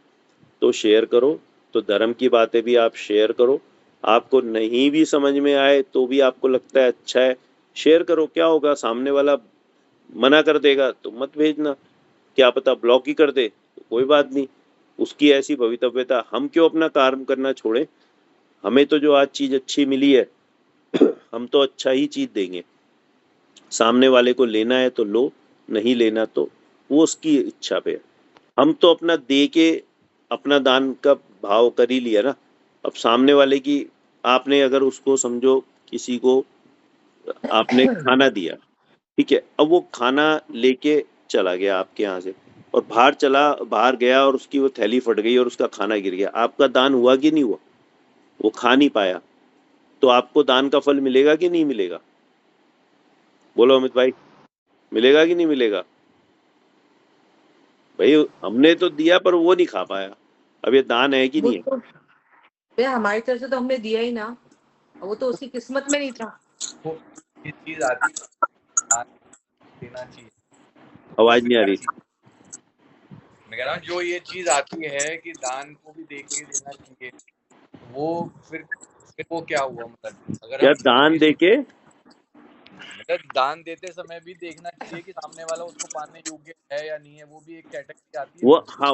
तो शेयर करो। तो धर्म की बातें भी आप शेयर करो, आपको नहीं भी समझ में आए तो भी आपको लगता है अच्छा है, शेयर करो। क्या होगा, सामने वाला मना कर देगा तो मत भेजना, क्या पता ब्लॉक ही कर दे, तो कोई बात नहीं, उसकी ऐसी भवितव्यता। हम क्यों अपना कार्य करना छोड़े, हमें तो जो आज चीज अच्छी मिली है हम तो अच्छा ही चीज देंगे। सामने वाले को लेना है तो लो, नहीं लेना तो वो उसकी इच्छा पे है। हम तो अपना दे के अपना दान का भाव कर ही लिया ना। अब सामने वाले की, आपने अगर उसको समझो, किसी को आपने खाना दिया, ठीक है, अब वो खाना लेके चला गया आपके यहाँ से और बाहर गया और उसकी वो थैली फट गई और उसका खाना गिर गया, आपका दान हुआ कि नहीं हुआ? वो खा नहीं पाया, तो आपको दान का फल मिलेगा कि नहीं मिलेगा? बोलो अमित भाई, मिलेगा कि नहीं मिलेगा? भाई हमने तो दिया पर वो नहीं खा पाया, अब ये दान है कि वो नहीं है? तो भैया हमारी तरफ से तो हमने दिया ही ना, वो तो उसकी किस्मत में नहीं था। वो ये चीज आती है, देना चाहिए। आवाज नहीं आ रही। मैं कह रहा हूँ जो ये चीज आती है कि दान को भी देख के देना चाहिए, वो फिर वो क्या हुआ? मतलब अगर क्या हम दान किसी देके? मतलब दान देते समय भी देखना चाहिए कि सामने वाला उसको पाने योग्य है या नहीं है, वो भी एक कैटेगरी आती है वो, ना। हाँ,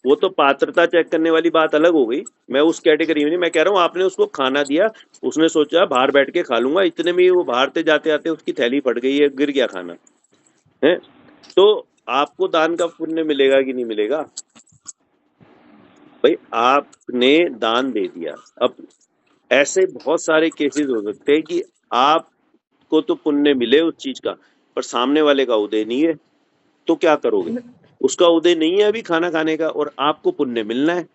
वो तो पात्रता चेक करने वाली बात अलग हो गई। मैं उस कैटेगरी में नहीं, मैं कह रहा हूँ आपने उसको खाना दिया, उसने सोचा बाहर बैठ के खा लूंगा, इतने में ही वो बाहर से जाते आते उसकी थैली फट गई है, गिर गया खाना है, तो आपको दान का पुण्य मिलेगा कि नहीं मिलेगा? भाई आपने दान दे दिया। अब ऐसे बहुत सारे केसेस हो सकते हैं कि आपको तो पुण्य मिले उस चीज का, पर सामने वाले का उदय नहीं है, तो क्या करोगे? उसका उदय नहीं है अभी खाना खाने का और आपको पुण्य मिलना है,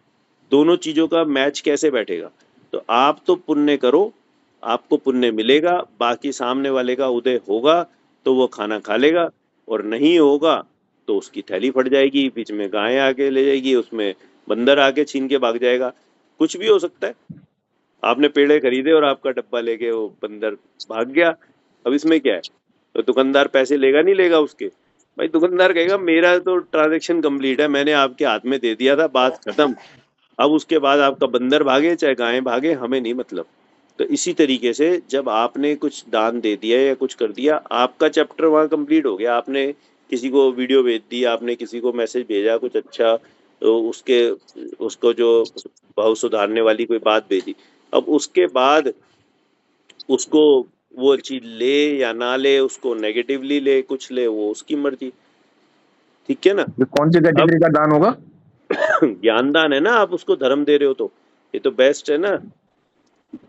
दोनों चीजों का मैच कैसे बैठेगा? तो आप तो पुण्य करो, आपको पुण्य मिलेगा, बाकी सामने वाले का उदय होगा तो वो खाना खा लेगा, और नहीं होगा तो उसकी थैली फट जाएगी, बीच में गाय आके ले जाएगी, उसमें बंदर आके छीन के भाग जाएगा, कुछ भी हो सकता है। आपने पेड़े खरीदे और आपका डब्बा लेके वो बंदर भाग गया, अब इसमें क्या है? तो दुकानदार पैसे लेगा नहीं लेगा उसके? भाई दुकानदार कहेगा मेरा तो ट्रांजेक्शन कंप्लीट है, मैंने आपके हाथ में दे दिया था, बात खत्म। अब उसके बाद आपका बंदर भागे चाहे गायें भागे, हमें नहीं मतलब। तो इसी तरीके से जब आपने कुछ दान दे दिया या कुछ कर दिया, आपका चैप्टर वहां कंप्लीट हो गया। आपने किसी को वीडियो भेज दी, आपने किसी को मैसेज भेजा कुछ अच्छा, तो उसको जो भाव सुधारने वाली कोई बात भेजी, अब उसके बाद उसको वो चीज ले या ना ले, उसको नेगेटिवली ले कुछ ले, वो उसकी मर्जी, ठीक है ना। ये कौन सी अब कैटेगरी का दान होगा? ज्ञान दान है ना, आप उसको धर्म दे रहे हो तो ये तो बेस्ट है ना।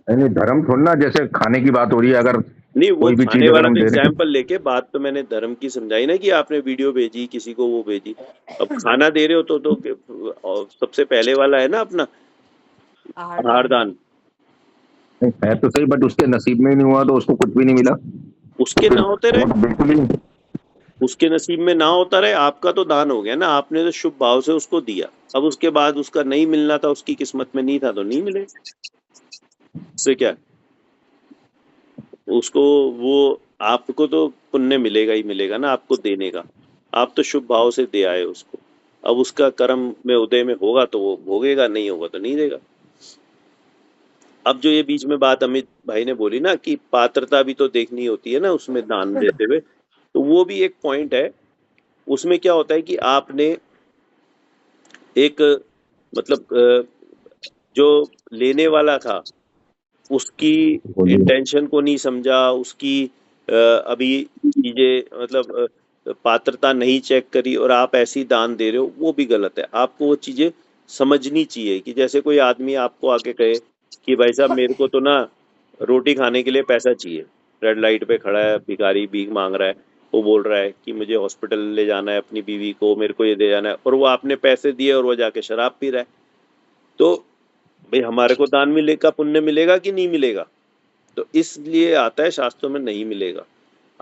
नहीं, धर्म थोड़ा ना, जैसे खाने की बात हो रही है, अगर नहीं, वो कोई भी खाने चीज अगर वाला हम तो दे रहे हैं। एग्जाम्पल लेके बात तो मैंने धर्म की समझाई ना, कि आपने वीडियो भेजी किसी को, वो भेजी। अब खाना दे रहे हो तो सबसे पहले वाला है ना अपना आहार आहार दान। दान। नहीं, है तो सही, बट उसके नसीब में ही नहीं हुआ तो उसको कुछ भी नहीं मिला, तो उसके फिर ना होते वो रहे, तो बिल्कुल ही। उसके नसीब में ना होता रहे, आपका तो दान हो गया ना, आपने तो शुभ भाव से उसको दिया। अब उसके बाद उसका नहीं मिलना था, उसकी किस्मत में नहीं था तो नहीं मिले, उससे क्या है? उसको वो, आपको तो पुण्य मिलेगा ही मिलेगा ना आपको देने का, आप तो शुभ भाव से दे आए उसको। अब उसका कर्म में उदय में होगा तो वो भोगेगा, नहीं होगा तो नहीं देगा। अब जो ये बीच में बात अमित भाई ने बोली ना कि पात्रता भी तो देखनी होती है ना उसमें दान देते हुए, तो वो भी एक पॉइंट है। उसमें क्या होता है कि आपने एक, मतलब जो लेने वाला था उसकी बोलिए। इंटेंशन को नहीं समझा, उसकी अभी चीजें, मतलब पात्रता नहीं चेक करी, और आप ऐसी दान दे रहे हो, वो भी गलत है। आपको वो चीजें समझनी चाहिए कि जैसे कोई आदमी आपको आके कहे कि भाई साहब मेरे को तो ना रोटी खाने के लिए पैसा चाहिए, रेड लाइट पे खड़ा है भिखारी, भीख मांग रहा है, वो बोल रहा है कि मुझे हॉस्पिटल ले जाना है अपनी बीवी को, मेरे को ये दे जाना है, और वो आपने पैसे दिए और वो जाके शराब पी रहा है, तो भाई हमारे को दान मिलेगा, पुण्य मिलेगा कि नहीं मिलेगा? तो इसलिए आता है शास्त्रों में नहीं मिलेगा।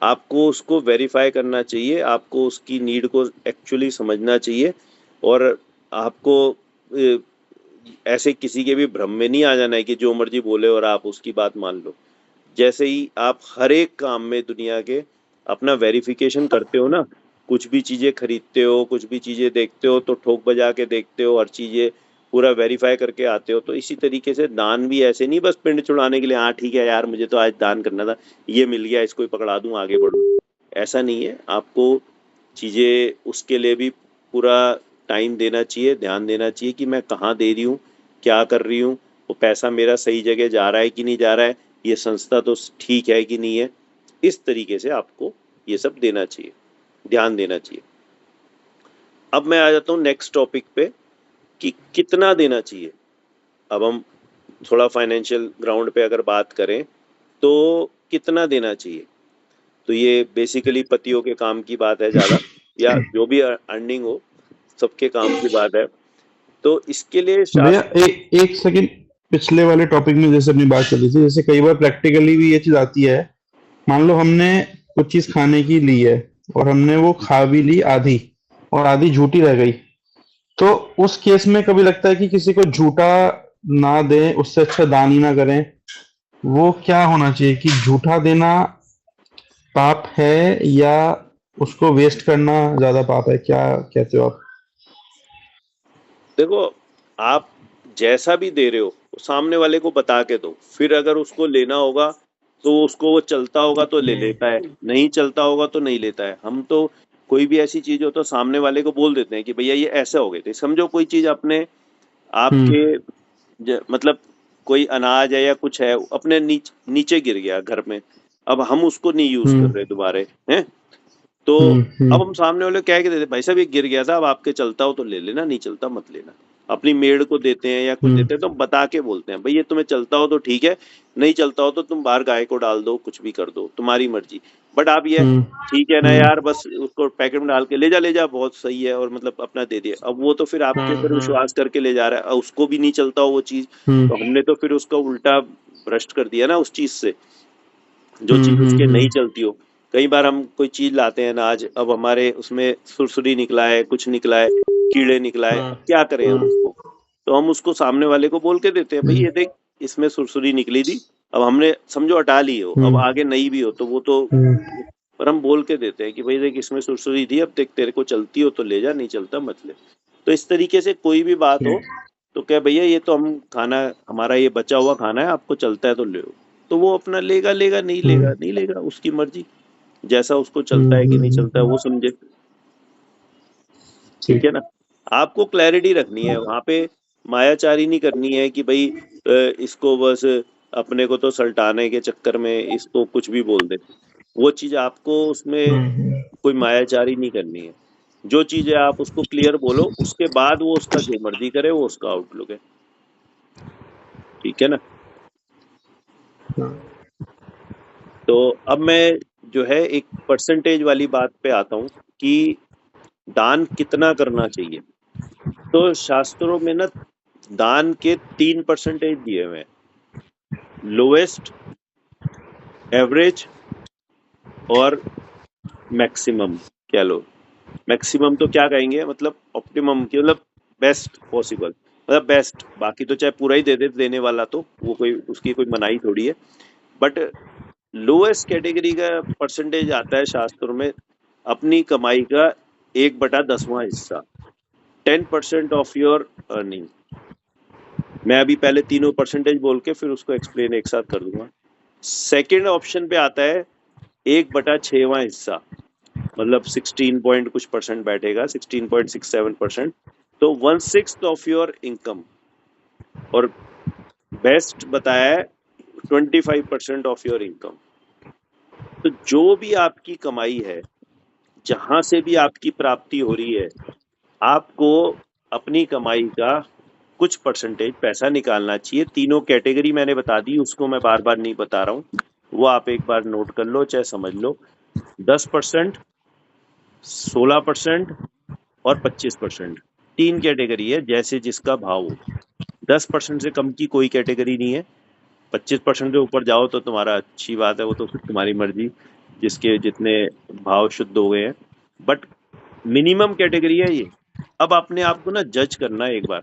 आपको उसको वेरीफाई करना चाहिए, आपको उसकी नीड को एक्चुअली समझना चाहिए, और आपको ऐसे किसी के भी भ्रम में नहीं आ जाना है कि जो मर्जी बोले और आप उसकी बात मान लो। जैसे ही आप हर एक काम में दुनिया के अपना वेरिफिकेशन करते हो ना, कुछ भी चीजें खरीदते हो, कुछ भी चीजें देखते हो तो ठोक बजा के देखते हो, हर चीजें पूरा वेरीफाई करके आते हो। तो इसी तरीके से दान भी ऐसे नहीं बस पिंड चुड़ाने के लिए, हाँ ठीक है यार मुझे तो आज दान करना था, ये मिल गया इसको ही पकड़ा दूं आगे बढ़ूं, ऐसा नहीं है। आपको चीजें उसके लिए भी पूरा टाइम देना चाहिए, ध्यान देना चाहिए कि मैं कहाँ दे रही हूँ, क्या कर रही हूँ, वो पैसा मेरा सही जगह जा रहा है कि नहीं जा रहा है, ये संस्था तो ठीक है कि नहीं है। इस तरीके से आपको ये सब देना चाहिए, ध्यान देना चाहिए। अब मैं आ जाता हूँ नेक्स्ट टॉपिक पे कि कितना देना चाहिए। अब हम थोड़ा फाइनेंशियल ग्राउंड पे अगर बात करें तो कितना देना चाहिए, तो ये बेसिकली पतियों के काम की बात है ज्यादा, या जो भी अर्निंग हो सबके काम की बात है। तो इसके लिए भैया शास्त्र एक सेकंड, पिछले वाले टॉपिक में जैसे अपनी बात चली थी, जैसे कई बार प्रैक्टिकली भी ये चीज आती है। मान लो हमने कुछ चीज खाने की ली है और हमने वो खा भी ली आधी, और आधी झूठी रह गई, तो उस केस में कभी लगता है कि किसी को झूठा ना दें, उससे अच्छा दान ही ना करें। वो क्या होना चाहिए कि झूठा देना पाप है या उसको वेस्ट करना ज्यादा पाप है? क्या कहते हो आप? देखो, आप जैसा भी दे रहे हो सामने वाले को बता के दो, फिर अगर उसको लेना होगा तो उसको वो चलता होगा तो ले लेता है, नहीं चलता होगा तो नहीं लेता है। हम तो कोई भी ऐसी चीज हो तो सामने वाले को बोल देते हैं कि भैया ये ऐसे हो गए थे, समझो कोई चीज अपने आपके हम्म। मतलब कोई अनाज है या कुछ है अपने नीचे गिर गया घर में, अब हम उसको नहीं यूज कर हम्म। रहे दोबारे हैं, तो अब हम सामने वाले को कह के देते भाई साहब ये गिर गया था, अब आपके चलता हो तो ले लेना, नहीं चलता मत लेना। अपनी मेड को देते हैं या कुछ हम्म। देते हैं तो हम बता के बोलते हैं भाई ये तुम्हें चलता हो तो ठीक है, नहीं चलता हो तो तुम बाहर गाय को डाल दो, कुछ भी कर दो, तुम्हारी मर्जी। बट आप ये हम्म। ठीक है ना हम्म। यार, बस उसको पैकेट में डाल के ले जा बहुत सही है, और मतलब अपना दे दिया। अब वो तो फिर आपके ऊपर विश्वास करके ले जा रहा है, उसको भी नहीं चलता हो वो चीज, तो हमने तो फिर उसका उल्टा भ्रष्ट कर दिया ना उस चीज से, जो चीज उसके नहीं चलती हो। कई बार हम कोई चीज लाते हैं अनाज, अब हमारे उसमें सुरसुरी निकला है, कुछ निकला है, कीड़े निकला है, अब क्या करें हम उसको, तो हम उसको सामने वाले को बोल के देते हैं भाई ये देख इसमें सुरसुरी निकली थी, अब हमने समझो हटा ली हो, अब आगे नहीं भी हो तो वो तो, पर हम बोल के देते हैं कि भाई देख इसमें सुरसुरी थी, अब देख तेरे को चलती हो तो ले जा, नहीं चलता मत ले। तो इस तरीके से कोई भी बात हो तो क्या भैया ये तो हम खाना, हमारा ये बचा हुआ खाना है, आपको चलता है तो ले, तो वो अपना लेगा लेगा, नहीं लेगा नहीं लेगा, उसकी मर्जी, जैसा उसको चलता है कि नहीं चलता है वो समझे। ठीक है ना? आपको क्लैरिटी रखनी है वहां पे, मायाचारी नहीं करनी है कि भाई इसको बस अपने को तो सल्टाने के चक्कर में इसको कुछ भी बोल दे। वो चीज आपको उसमें कोई मायाचारी नहीं करनी है। जो चीज है आप उसको क्लियर बोलो, उसके बाद वो उसका जो मर्जी करे, वो उसका आउटलुक है। ठीक है ना? तो अब मैं जो है एक परसेंटेज वाली बात पे आता हूँ कि दान कितना करना चाहिए। तो शास्त्रों में ना दान के 3% दिए हुए हैं, लोएस्ट, एवरेज और मैक्सिमम। कह लो मैक्सिमम तो क्या कहेंगे, मतलब ऑप्टिमम की, मतलब बेस्ट पॉसिबल, मतलब बेस्ट, बाकी तो चाहे पूरा ही दे दे देने वाला, तो वो कोई उसकी कोई मनाही थोड़ी है। बट लोएस्ट कैटेगरी का परसेंटेज आता है शास्त्रों में अपनी कमाई का 1/10वां हिस्सा, 10% ऑफ योर अर्निंग। मैं अभी पहले तीनों परसेंटेज बोल के फिर उसको एक्सप्लेन एक साथ कर दूंगा। सेकेंड ऑप्शन पे आता है 1/6वां हिस्सा, मतलब 16 पॉइंट कुछ परसेंट बैठेगा, 16.67%, तो 1/6 ऑफ योर इनकम। और बेस्ट बताया है 25% ऑफ योर इनकम। तो जो भी आपकी कमाई है, जहां से भी आपकी प्राप्ति हो रही है, आपको अपनी कमाई का कुछ परसेंटेज पैसा निकालना चाहिए। तीनों कैटेगरी मैंने बता दी, उसको मैं बार बार नहीं बता रहा हूँ, वो आप एक बार नोट कर लो चाहे समझ लो। 10%, 16% और 25%, 3 कैटेगरी है, जैसे जिसका भाव हो। 10% से कम की कोई कैटेगरी नहीं है। 25% से ऊपर जाओ तो तुम्हारा अच्छी बात है, वो तो फिर तुम्हारी मर्जी, जिसके जितने भाव शुद्ध हो गए हैं, बट मिनिमम कैटेगरी है ये। अब अपने आप को ना जज करना है एक बार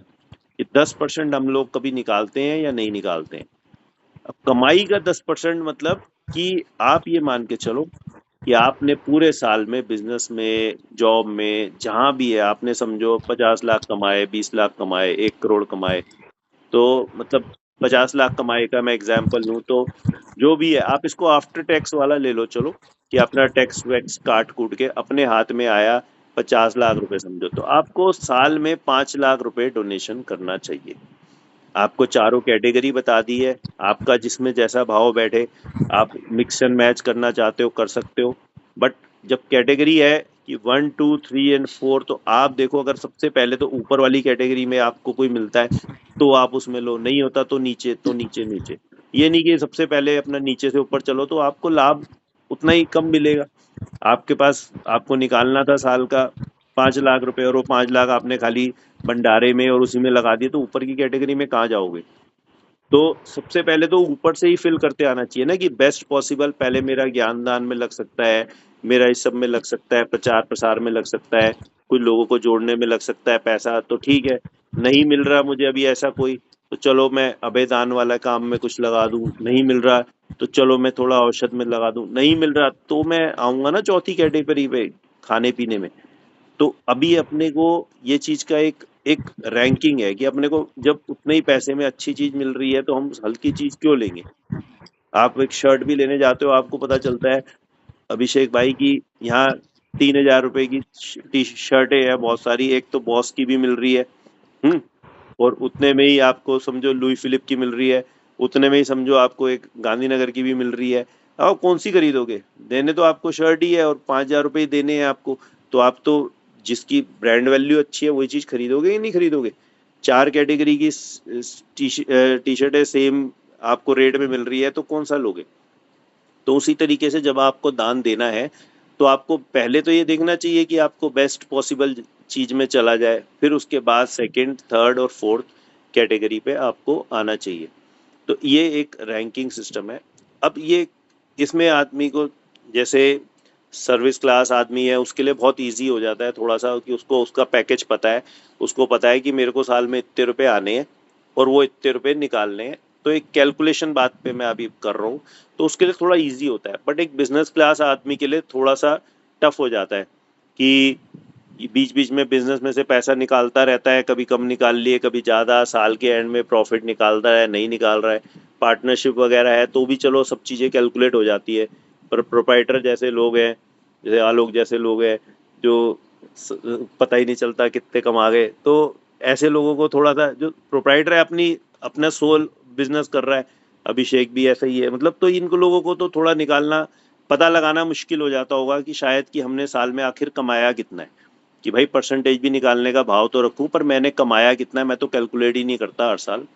कि 10% हम लोग कभी निकालते हैं या नहीं निकालते हैं। अब कमाई का 10% मतलब कि आप ये मान के चलो कि आपने पूरे साल में बिजनेस में, जॉब में, जहां भी है, आपने समझो 50 लाख कमाए, 20 लाख कमाए, 1 करोड़ कमाए, तो मतलब 50 लाख कमाए का मैं एग्जांपल लूं तो जो भी है आप इसको आफ्टर टैक्स वाला ले लो, चलो कि अपना टैक्स वैक्स काट कूट के अपने हाथ में आया 50 लाख रुपए समझो, तो आपको साल में 5 लाख रुपए डोनेशन करना चाहिए। आपको चारों कैटेगरी बता दी है, आपका जिसमें जैसा भाव बैठे, आप मिक्स एंड मैच करना चाहते हो कर सकते हो, बट जब कैटेगरी है कि 1, 2, 3 एंड 4, तो आप देखो अगर सबसे पहले तो ऊपर वाली कैटेगरी में आपको कोई मिलता है तो आप उसमें लो, नहीं होता तो नीचे, तो नीचे नीचे। ये नहीं कि सबसे पहले अपना नीचे से ऊपर चलो, तो आपको लाभ उतना ही कम मिलेगा। आपके पास, आपको निकालना था साल का 5 लाख रुपए और वो 5 लाख आपने खाली भंडारे में और उसी में लगा दिए, तो ऊपर की कैटेगरी में कहाँ जाओगे? तो सबसे पहले तो ऊपर से ही फिल करते आना चाहिए ना कि बेस्ट पॉसिबल, पहले मेरा ज्ञान दान में लग सकता है, मेरा इस सब में लग सकता है, प्रचार प्रसार में लग सकता है, कुछ लोगों को जोड़ने में लग सकता है पैसा, तो ठीक है। नहीं मिल रहा मुझे अभी ऐसा कोई, तो चलो मैं अभय दान वाला काम में कुछ लगा दूं, नहीं मिल रहा तो चलो मैं थोड़ा औषध में लगा दूं, नहीं मिल रहा तो मैं आऊंगा ना चौथी कैटेगरी पे, खाने पीने में। तो अभी अपने को ये चीज का एक एक रैंकिंग है कि अपने को जब उतने ही पैसे में अच्छी चीज मिल रही है तो हम हल्की चीज क्यों लेंगे। आप एक शर्ट भी लेने जाते हो, आपको पता चलता है अभिषेक भाई की यहाँ 3,000 रुपए की टी शर्टें है बहुत सारी, एक तो बॉस की भी मिल रही है, और उतने में ही आपको समझो लुई फिलिप की मिल रही है, उतने में ही समझो आपको एक गांधीनगर की भी मिल रही है। आप कौन सी खरीदोगे? देने तो आपको शर्ट ही है और 5,000 रुपए ही देने हैं आपको, तो आप तो जिसकी ब्रांड वैल्यू अच्छी है वही चीज खरीदोगे ही नहीं खरीदोगे? 4 कैटेगरी की टी शर्ट सेम आपको रेट में मिल रही है तो कौन सा लोगे? तो उसी तरीके से जब आपको दान देना है तो आपको पहले तो ये देखना चाहिए कि आपको बेस्ट पॉसिबल चीज में चला जाए, फिर उसके बाद सेकंड, थर्ड और फोर्थ कैटेगरी पे आपको आना चाहिए। तो ये एक रैंकिंग सिस्टम है। अब ये इसमें आदमी को, जैसे सर्विस क्लास आदमी है उसके लिए बहुत इजी हो जाता है थोड़ा सा कि उसको उसका पैकेज पता है, उसको पता है कि मेरे को साल में इतने रुपए आने हैं और वो इतने रुपए निकालने हैं, तो एक कैलकुलेशन बात पे मैं अभी कर रहा हूँ, तो उसके लिए थोड़ा इजी होता है। बट एक बिजनेस क्लास आदमी के लिए थोड़ा सा टफ हो जाता है कि बीच बीच में बिजनेस में से पैसा निकालता रहता है, कभी कम निकाल लिए, कभी ज़्यादा, साल के एंड में प्रॉफिट निकालता है, नहीं निकाल रहा है, पार्टनरशिप वगैरह है तो भी चलो सब चीज़ें कैलकुलेट हो जाती है। पर प्रोप्राइटर जैसे लोग हैं, जैसे आलोक जैसे लोग हैं, जो पता ही नहीं चलता कितने कमा गए, तो ऐसे लोगों को थोड़ा सा, जो प्रोप्राइटर है अपनी अपना सोल बिजनेस कर रहा है, अभिषेक भी ऐसा ही है मतलब, तो इनको लोगों को तो थोड़ा निकालना, पता लगाना मुश्किल हो जाता होगा कि शायद कि हमने साल में आखिर कमाया कितना है, कि भाई परसेंटेज भी निकालने का भाव तो रखूं पर मैंने कमाया कितना है मैं तो कैलकुलेट ही नहीं करता हर साल।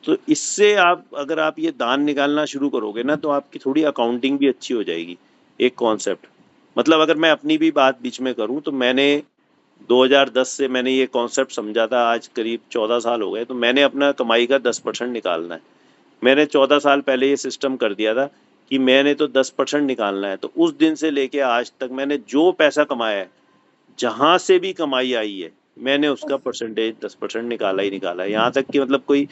तो इससे आप, अगर आप ये दान निकालना शुरू करोगे ना तो आपकी थोड़ी अकाउंटिंग भी अच्छी हो जाएगी। एक कॉन्सेप्ट, मतलब अगर मैं अपनी भी बात बीच में करूं तो मैंने 2010 से मैंने ये कॉन्सेप्ट समझा था, आज करीब 14 साल हो गए, तो मैंने अपना कमाई का 10% निकालना है। मैंने 14 साल पहले ये सिस्टम कर दिया था कि मैंने तो 10% निकालना है, तो उस दिन से लेके आज तक मैंने जो पैसा कमाया है, जहां से भी कमाई आई है, मैंने उसका परसेंटेज 10% निकाला ही निकाला है। यहाँ तक कि मतलब कोई,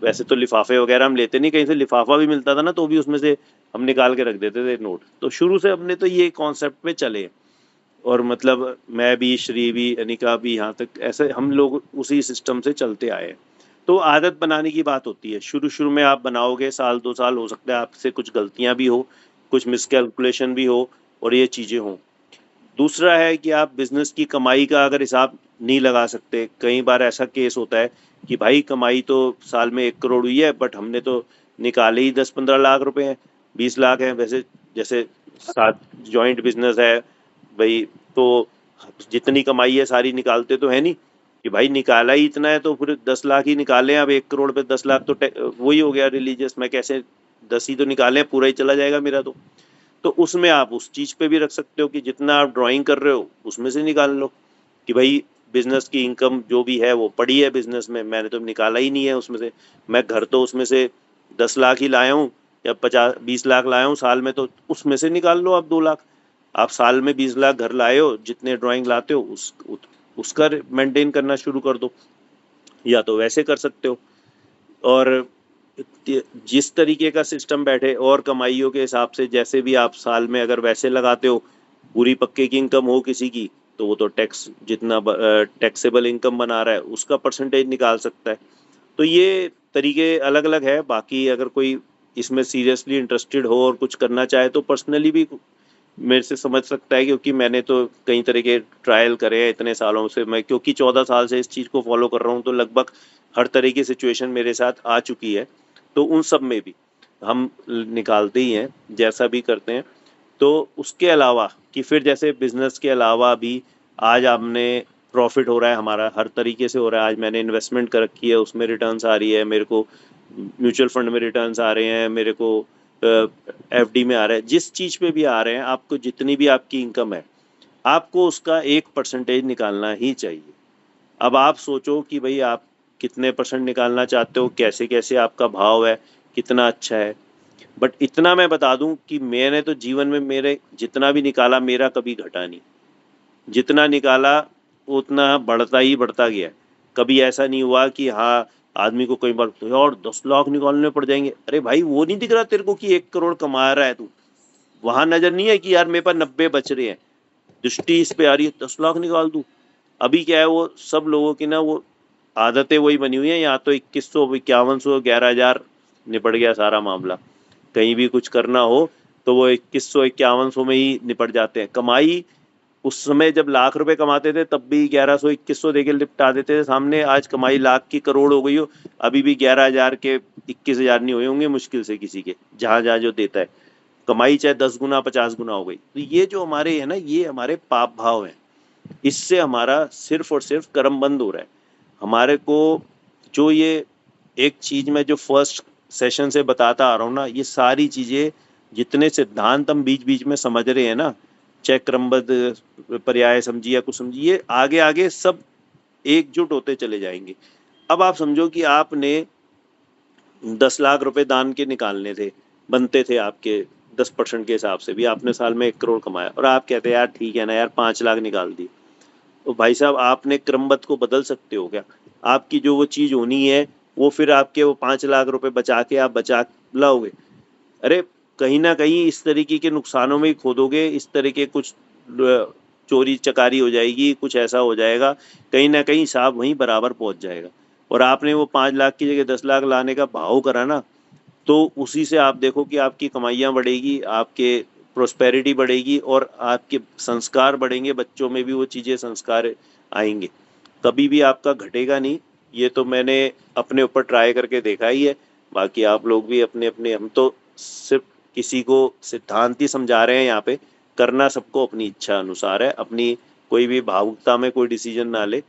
वैसे तो लिफाफे वगैरह हम लेते नहीं, कहीं से लिफाफा भी मिलता था ना तो भी उसमें से हम निकाल के रख देते थे नोट। तो शुरू से हमने तो ये कॉन्सेप्ट पे चले, और मतलब मैं भी, श्री भी, अनिका भी, यहाँ तक ऐसे हम लोग उसी सिस्टम से चलते आए हैं। तो आदत बनाने की बात होती है, शुरू शुरू में आप बनाओगे, साल 2 साल हो सकता है आपसे कुछ गलतियां भी हो, कुछ मिसकैलकुलेशन भी हो और ये चीजें हों। दूसरा है कि आप बिजनेस की कमाई का अगर हिसाब नहीं लगा सकते, कई बार ऐसा केस होता है कि भाई कमाई तो साल में 1 करोड़ हुई है बट हमने तो निकाले ही 10-15 लाख रुपए हैं, 20 लाख हैं, वैसे जैसे साथ जॉइंट बिजनेस है भाई, तो जितनी कमाई है सारी निकालते तो है नहीं कि भाई निकाला ही इतना है तो फिर 10 लाख ही निकाले, अब 1 करोड़ पे 10 लाख तो वही हो गया रिलीजियस, मैं कैसे 10 ही तो निकाले, पूरा ही चला जाएगा मेरा तो उसमें आप उस चीज पे भी रख सकते हो कि जितना आप ड्राइंग कर रहे हो उसमें से निकाल लो कि भाई बिजनेस की इनकम जो भी है वो पड़ी है बिजनेस में, मैंने तो निकाला ही नहीं है उसमें से। मैं घर तो उसमें से 10 लाख ही लाया हूँ या 50-20 लाख लाया हूँ साल में, तो उसमें से निकाल लो आप 2 लाख। आप साल में 20 लाख घर लाए हो, जितने ड्राइंग लाते हो उसका मेंटेन करना शुरू कर दो, या तो वैसे कर सकते हो। और जिस तरीके का सिस्टम बैठे और कमाइयों के हिसाब से, जैसे भी आप साल में अगर वैसे लगाते हो, पूरी पक्के की इनकम हो किसी की, तो वो तो टैक्स जितना टैक्सेबल इनकम बना रहा है उसका परसेंटेज निकाल सकता है। तो ये तरीके अलग अलग है। बाकी अगर कोई इसमें सीरियसली इंटरेस्टेड हो और कुछ करना चाहे तो पर्सनली भी मेरे से समझ सकता है, क्योंकि मैंने तो कई तरह के ट्रायल करे हैं इतने सालों से। मैं क्योंकि 14 साल से इस चीज़ को फॉलो कर रहा हूँ, तो लगभग हर तरह की सिचुएशन मेरे साथ आ चुकी है। तो उन सब में भी हम निकालते ही हैं, जैसा भी करते हैं। तो उसके अलावा कि फिर जैसे बिजनेस के अलावा भी आज आपने प्रॉफिट हो रहा है हमारा, हर तरीके से हो रहा है। आज मैंने इन्वेस्टमेंट कर रखी है, उसमें रिटर्न्स आ रही है मेरे को, म्यूचुअल फंड में रिटर्न्स आ रहे हैं मेरे को, एफडी में आ रहा है, जिस चीज़ पे भी आ रहे हैं, आपको जितनी भी आपकी इनकम है, आपको उसका 1% निकालना ही चाहिए। अब आप सोचो कि भाई आप कितने % निकालना चाहते हो, कैसे कैसे आपका भाव है, कितना अच्छा है। बट इतना मैं बता दूं कि मैंने तो जीवन में मेरे जितना भी निकाला मेरा कभी घटा नहीं, जितना निकाला उतना बढ़ता ही बढ़ता गया। कभी ऐसा नहीं हुआ कि हाँ आदमी को कई बार तो यार 10 लाख निकालने पड़ जाएंगे, अरे भाई वो नहीं दिख रहा तेरे को कि 1 करोड़ कमा रहा है तू, वहां नजर नहीं है कि यार मेरे पास 90 बच रहे हैं, दृष्टि इस पे आ रही है 10 लाख निकाल दूं। अभी क्या है, वो सब लोगों की ना वो आदतें वही बनी हुई है, यहाँ तो 2100 5100 11,000 निपट गया सारा मामला। कहीं भी कुछ करना हो तो वो 2100 5100 में ही निपट जाते हैं। कमाई उस समय जब लाख रुपए कमाते थे तब भी 1100 2100 देके निपटा देते थे सामने। आज कमाई लाख की करोड़ हो गई हो, अभी भी 11,000 के 21,000 नहीं हुए होंगे मुश्किल से किसी के, जहां जहां जो देता है। कमाई चाहे 10 गुना 50 गुना हो गई। तो ये जो हमारे है ना, ये हमारे पाप भाव हैं, इससे हमारा सिर्फ और सिर्फ कर्म बंद हो रहा है। हमारे को जो ये एक चीज में जो फर्स्ट सेशन से बताता आ रहा हूँ ना, ये सारी चीजें जितने सिद्धांत हम बीच बीच में समझ रहे हैं ना, चाहे क्रमबद्ध पर्याय समझिए या कुछ समझिए, ये आगे आगे सब एकजुट होते चले जाएंगे। अब आप समझो कि आपने 10 लाख रुपए दान के निकालने थे, बनते थे आपके 10% के हिसाब से भी, आपने साल में 1 करोड़ कमाया और आप कहते हैं यार ठीक है ना यार 5 लाख निकाल दी। तो भाई साहब आपने क्रमबद्ध को बदल सकते हो क्या? आपकी जो वो चीज होनी है वो फिर आपके वो 5 लाख रुपए बचा के आप बचा लाओगे? अरे कहीं ना कहीं इस तरीके के नुकसानों में ही खोदोगे, इस तरह के कुछ चोरी चकारी हो जाएगी, कुछ ऐसा हो जाएगा, कहीं ना कहीं हिसाब वहीं बराबर पहुंच जाएगा। और आपने वो 5 लाख की जगह 10 लाख लाने का भाव करा ना, तो उसी से आप देखो कि आपकी कमाइयाँ बढ़ेगी, आपके प्रोस्पेरिटी बढ़ेगी और आपके संस्कार बढ़ेंगे, बच्चों में भी वो चीज़ें संस्कार आएंगे, कभी भी आपका घटेगा नहीं। ये तो मैंने अपने ऊपर ट्राई करके देखा ही है। बाकी आप लोग भी अपने अपने, हम तो सिर्फ किसी को सिद्धांत ही समझा रहे हैं यहाँ पे, करना सबको अपनी इच्छा अनुसार है। अपनी कोई भी भावुकता में कोई डिसीजन ना ले,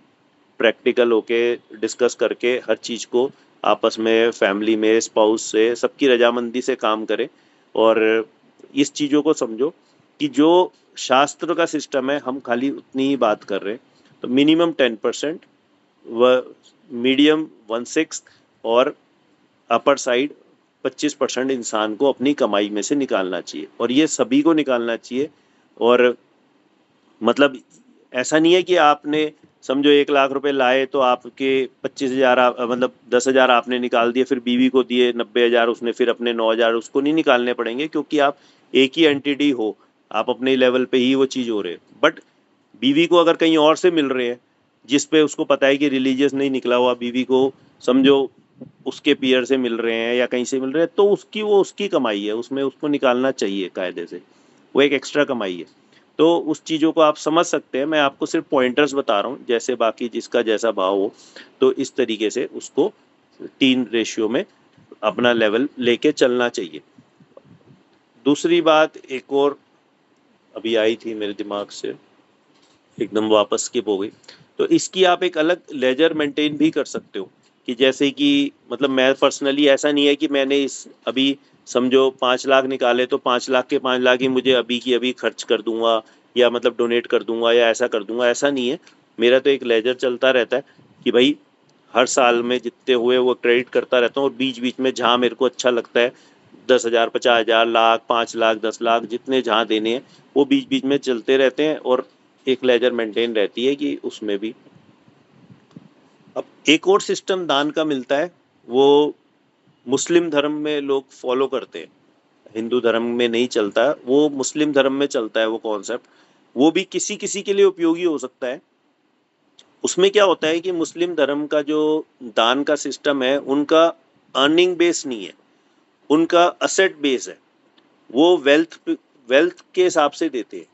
प्रैक्टिकल होके डिस्कस करके हर चीज़ को आपस में, फैमिली में, स्पाउस से, सबकी रजामंदी से काम करें। और इस चीज़ों को समझो कि जो शास्त्र का सिस्टम है हम खाली उतनी ही बात कर रहे हैं। तो मिनिमम 10%, व मीडियम 1/6 और अपर साइड 25% इंसान को अपनी कमाई में से निकालना चाहिए, और ये सभी को निकालना चाहिए। और मतलब ऐसा नहीं है कि आपने समझो 1 लाख रुपए लाए तो आपके 25,000 मतलब 10,000 आपने निकाल दिए, फिर बीवी को दिए 90,000, उसने फिर अपने 9,000 उसको नहीं निकालने पड़ेंगे, क्योंकि आप एक ही एंटिटी हो, आप अपने लेवल पे ही वो चीज़ हो रहे हैं। बट बीवी को अगर कहीं और से मिल रहे हैं जिस पे उसको पता है कि रिलीजियस नहीं निकला हुआ, बीवी को समझो उसके पीयर से मिल रहे हैं या कहीं से मिल रहे हैं, तो वो उसकी कमाई है, उसमें उसको निकालना चाहिए कायदे से, वो एक एक्स्ट्रा कमाई है। तो उस चीज़ों को आप समझ सकते हैं। मैं आपको सिर्फ पॉइंटर्स बता रहा हूँ, जैसे बाकी जिसका जैसा भाव हो, तो इस तरीके से उसको 3 रेशियो में अपना लेवल लेके चलना चाहिए। दूसरी बात एक और अभी आई थी मेरे दिमाग से, एकदम वापस स्किप हो गई। तो इसकी आप एक अलग लेजर मेंटेन भी कर सकते हो, कि जैसे कि मतलब मैं पर्सनली, ऐसा नहीं है कि मैंने इस अभी समझो 5 लाख निकाले तो 5 लाख के 5 लाख ही मुझे अभी की अभी खर्च कर दूंगा, या मतलब डोनेट कर दूंगा या ऐसा कर दूंगा, ऐसा नहीं है। मेरा तो एक लेजर चलता रहता है कि भाई हर साल में जितने हुए वो क्रेडिट करता रहता हूँ, और बीच बीच में जहाँ मेरे को अच्छा लगता है 10,000, 50,000, लाख, 5 लाख, 10 लाख जितने जहाँ देने हैं वो बीच बीच में चलते रहते हैं, और एक लेजर मेंटेन रहती है कि उसमें भी। अब एक और सिस्टम दान का मिलता है, वो मुस्लिम धर्म में लोग फॉलो करते हैं, हिंदू धर्म में नहीं चलता, वो मुस्लिम धर्म में चलता है वो कॉन्सेप्ट। वो भी किसी किसी के लिए उपयोगी हो सकता है। उसमें क्या होता है कि मुस्लिम धर्म का जो दान का सिस्टम है, उनका अर्निंग बेस नहीं है, उनका असेट बेस है। वो वेल्थ के हिसाब से देते हैं।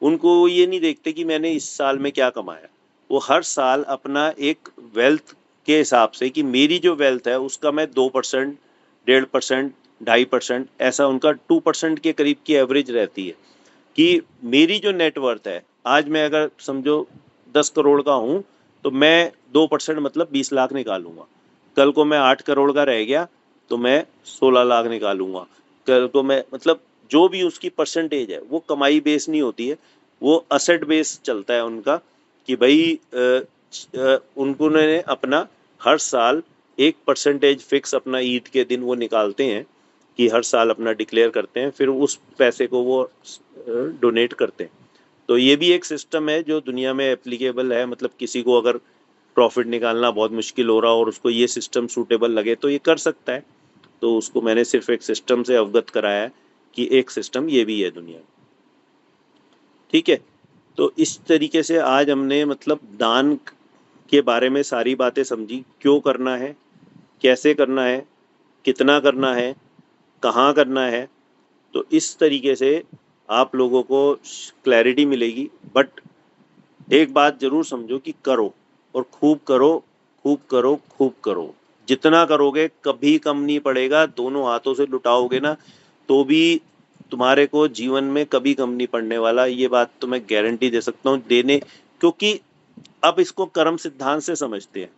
उनको ये नहीं देखते कि मैंने इस साल में क्या कमाया। वो हर साल अपना एक वेल्थ के हिसाब से कि मेरी जो वेल्थ है उसका मैं 2%, 1.5%, 2.5%, ऐसा उनका 2% के करीब की एवरेज रहती है कि मेरी जो नेटवर्थ है, आज मैं अगर समझो 10 करोड़ का हूँ तो मैं 2% मतलब 20 लाख निकालूंगा। कल को मैं 8 करोड़ का रह गया तो मैं 16 लाख निकालूंगा। कल को मैं मतलब जो भी उसकी परसेंटेज है वो कमाई बेस नहीं होती है, वो असेट बेस चलता है उनका कि भाई उनको ने अपना हर साल एक परसेंटेज फिक्स अपना ईद के दिन वो निकालते हैं कि हर साल अपना डिक्लेयर करते हैं, फिर उस पैसे को वो डोनेट करते हैं। तो ये भी एक सिस्टम है जो दुनिया में एप्लीकेबल है। मतलब किसी को अगर प्रॉफिट निकालना बहुत मुश्किल हो रहा और उसको ये सिस्टम सूटेबल लगे तो ये कर सकता है। तो उसको मैंने सिर्फ एक सिस्टम से अवगत कराया है कि एक सिस्टम ये भी है दुनिया में। ठीक है, तो इस तरीके से आज हमने मतलब दान के बारे में सारी बातें समझी, क्यों करना है, कैसे करना है, कितना करना है, कहाँ करना है। तो इस तरीके से आप लोगों को क्लैरिटी मिलेगी। बट एक बात जरूर समझो कि करो, और खूब करो, खूब करो, खूब करो। जितना करोगे कभी कम नहीं पड़ेगा। दोनों हाथों से लुटाओगे ना तो भी तुम्हारे को जीवन में कभी कम नहीं पड़ने वाला। ये बात तो मैं गारंटी दे सकता हूँ देने, क्योंकि अब इसको कर्म सिद्धांत से समझते हैं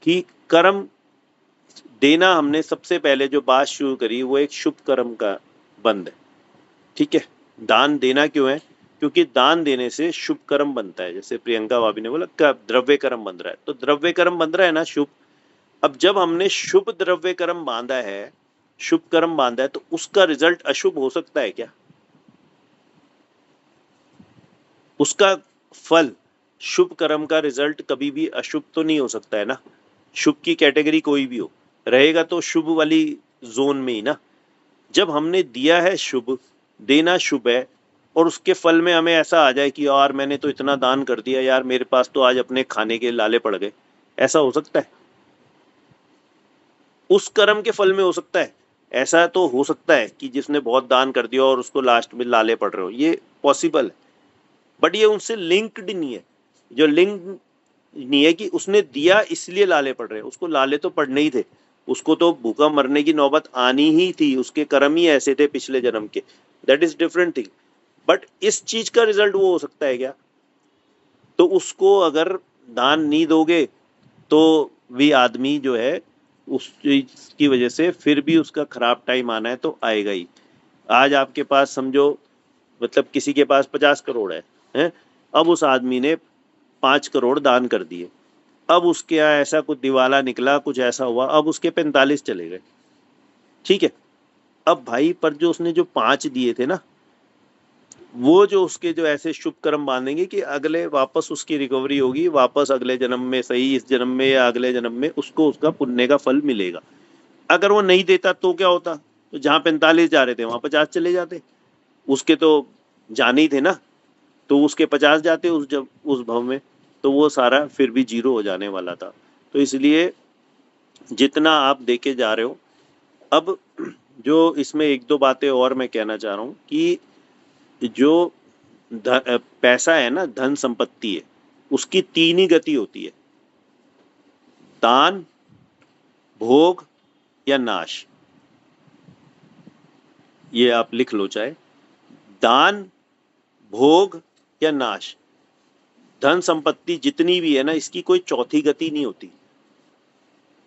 कि कर्म देना हमने सबसे पहले जो बात शुरू करी वो एक शुभ कर्म का बंद है। ठीक है, दान देना क्यों है? क्योंकि दान देने से शुभ कर्म बनता है। जैसे प्रियंका भाभी ने बोला द्रव्य कर्म बन रहा है, तो द्रव्य कर्म बन रहा है ना शुभ। अब जब हमने शुभ द्रव्य कर्म बांधा है, शुभ कर्म बांधा है, तो उसका रिजल्ट अशुभ हो सकता है क्या? उसका फल, शुभ कर्म का रिजल्ट कभी भी अशुभ तो नहीं हो सकता है ना। शुभ की कैटेगरी कोई भी हो, रहेगा तो शुभ वाली जोन में ही ना। जब हमने दिया है शुभ, देना शुभ है, और उसके फल में हमें ऐसा आ जाए कि यार मैंने तो इतना दान कर दिया यार, मेरे पास तो आज अपने खाने के लाले पड़ गए, ऐसा हो सकता है? उस कर्म के फल में हो सकता है। ऐसा तो हो सकता है कि जिसने बहुत दान कर दिया और उसको लास्ट में लाले पड़ रहे हो, ये पॉसिबल है। बट ये उनसे लिंक्ड नहीं है। जो लिंक नहीं है कि उसने दिया इसलिए लाले पड़ रहे, उसको लाले तो पड़ने ही थे, उसको तो भूखा मरने की नौबत आनी ही थी, उसके कर्म ही ऐसे थे पिछले जन्म के। That is different thing. But इस चीज का रिजल्ट वो हो सकता है क्या? तो उसको अगर दान नहीं दोगे तो भी आदमी जो है उस चीज की वजह से फिर भी उसका खराब टाइम आना है तो आएगा ही। आज आपके पास समझो मतलब किसी के पास 50 करोड़ है? अब उस आदमी ने 5 करोड़ दान कर दिए। अब उसके यहाँ ऐसा कुछ दिवाला निकला, कुछ ऐसा हुआ, अब उसके 45 चले गए। ठीक है, अब भाई पर जो उसने जो 5 दिए थे ना, वो जो उसके जो ऐसे शुभ कर्म बांधेंगे कि अगले वापस उसकी रिकवरी होगी, वापस अगले जन्म में सही, इस जन्म में या अगले जन्म में उसको उसका पुण्य का फल मिलेगा। अगर वो नहीं देता तो क्या होता? तो जहाँ 45 जा रहे थे वहां 50 चले जाते। उसके तो जाने ही थे ना, तो उसके 50 जाते उस भव में, तो वो सारा फिर भी जीरो हो जाने वाला था। तो इसलिए जितना आप देके जा रहे हो, अब जो इसमें एक दो बातें और मैं कहना चाह रहा हूँ कि जो पैसा है ना, धन संपत्ति है, उसकी 3 ही गति होती है: दान, भोग या नाश। ये आप लिख लो चाहे, दान, भोग या नाश। धन संपत्ति जितनी भी है ना, इसकी कोई चौथी गति नहीं होती।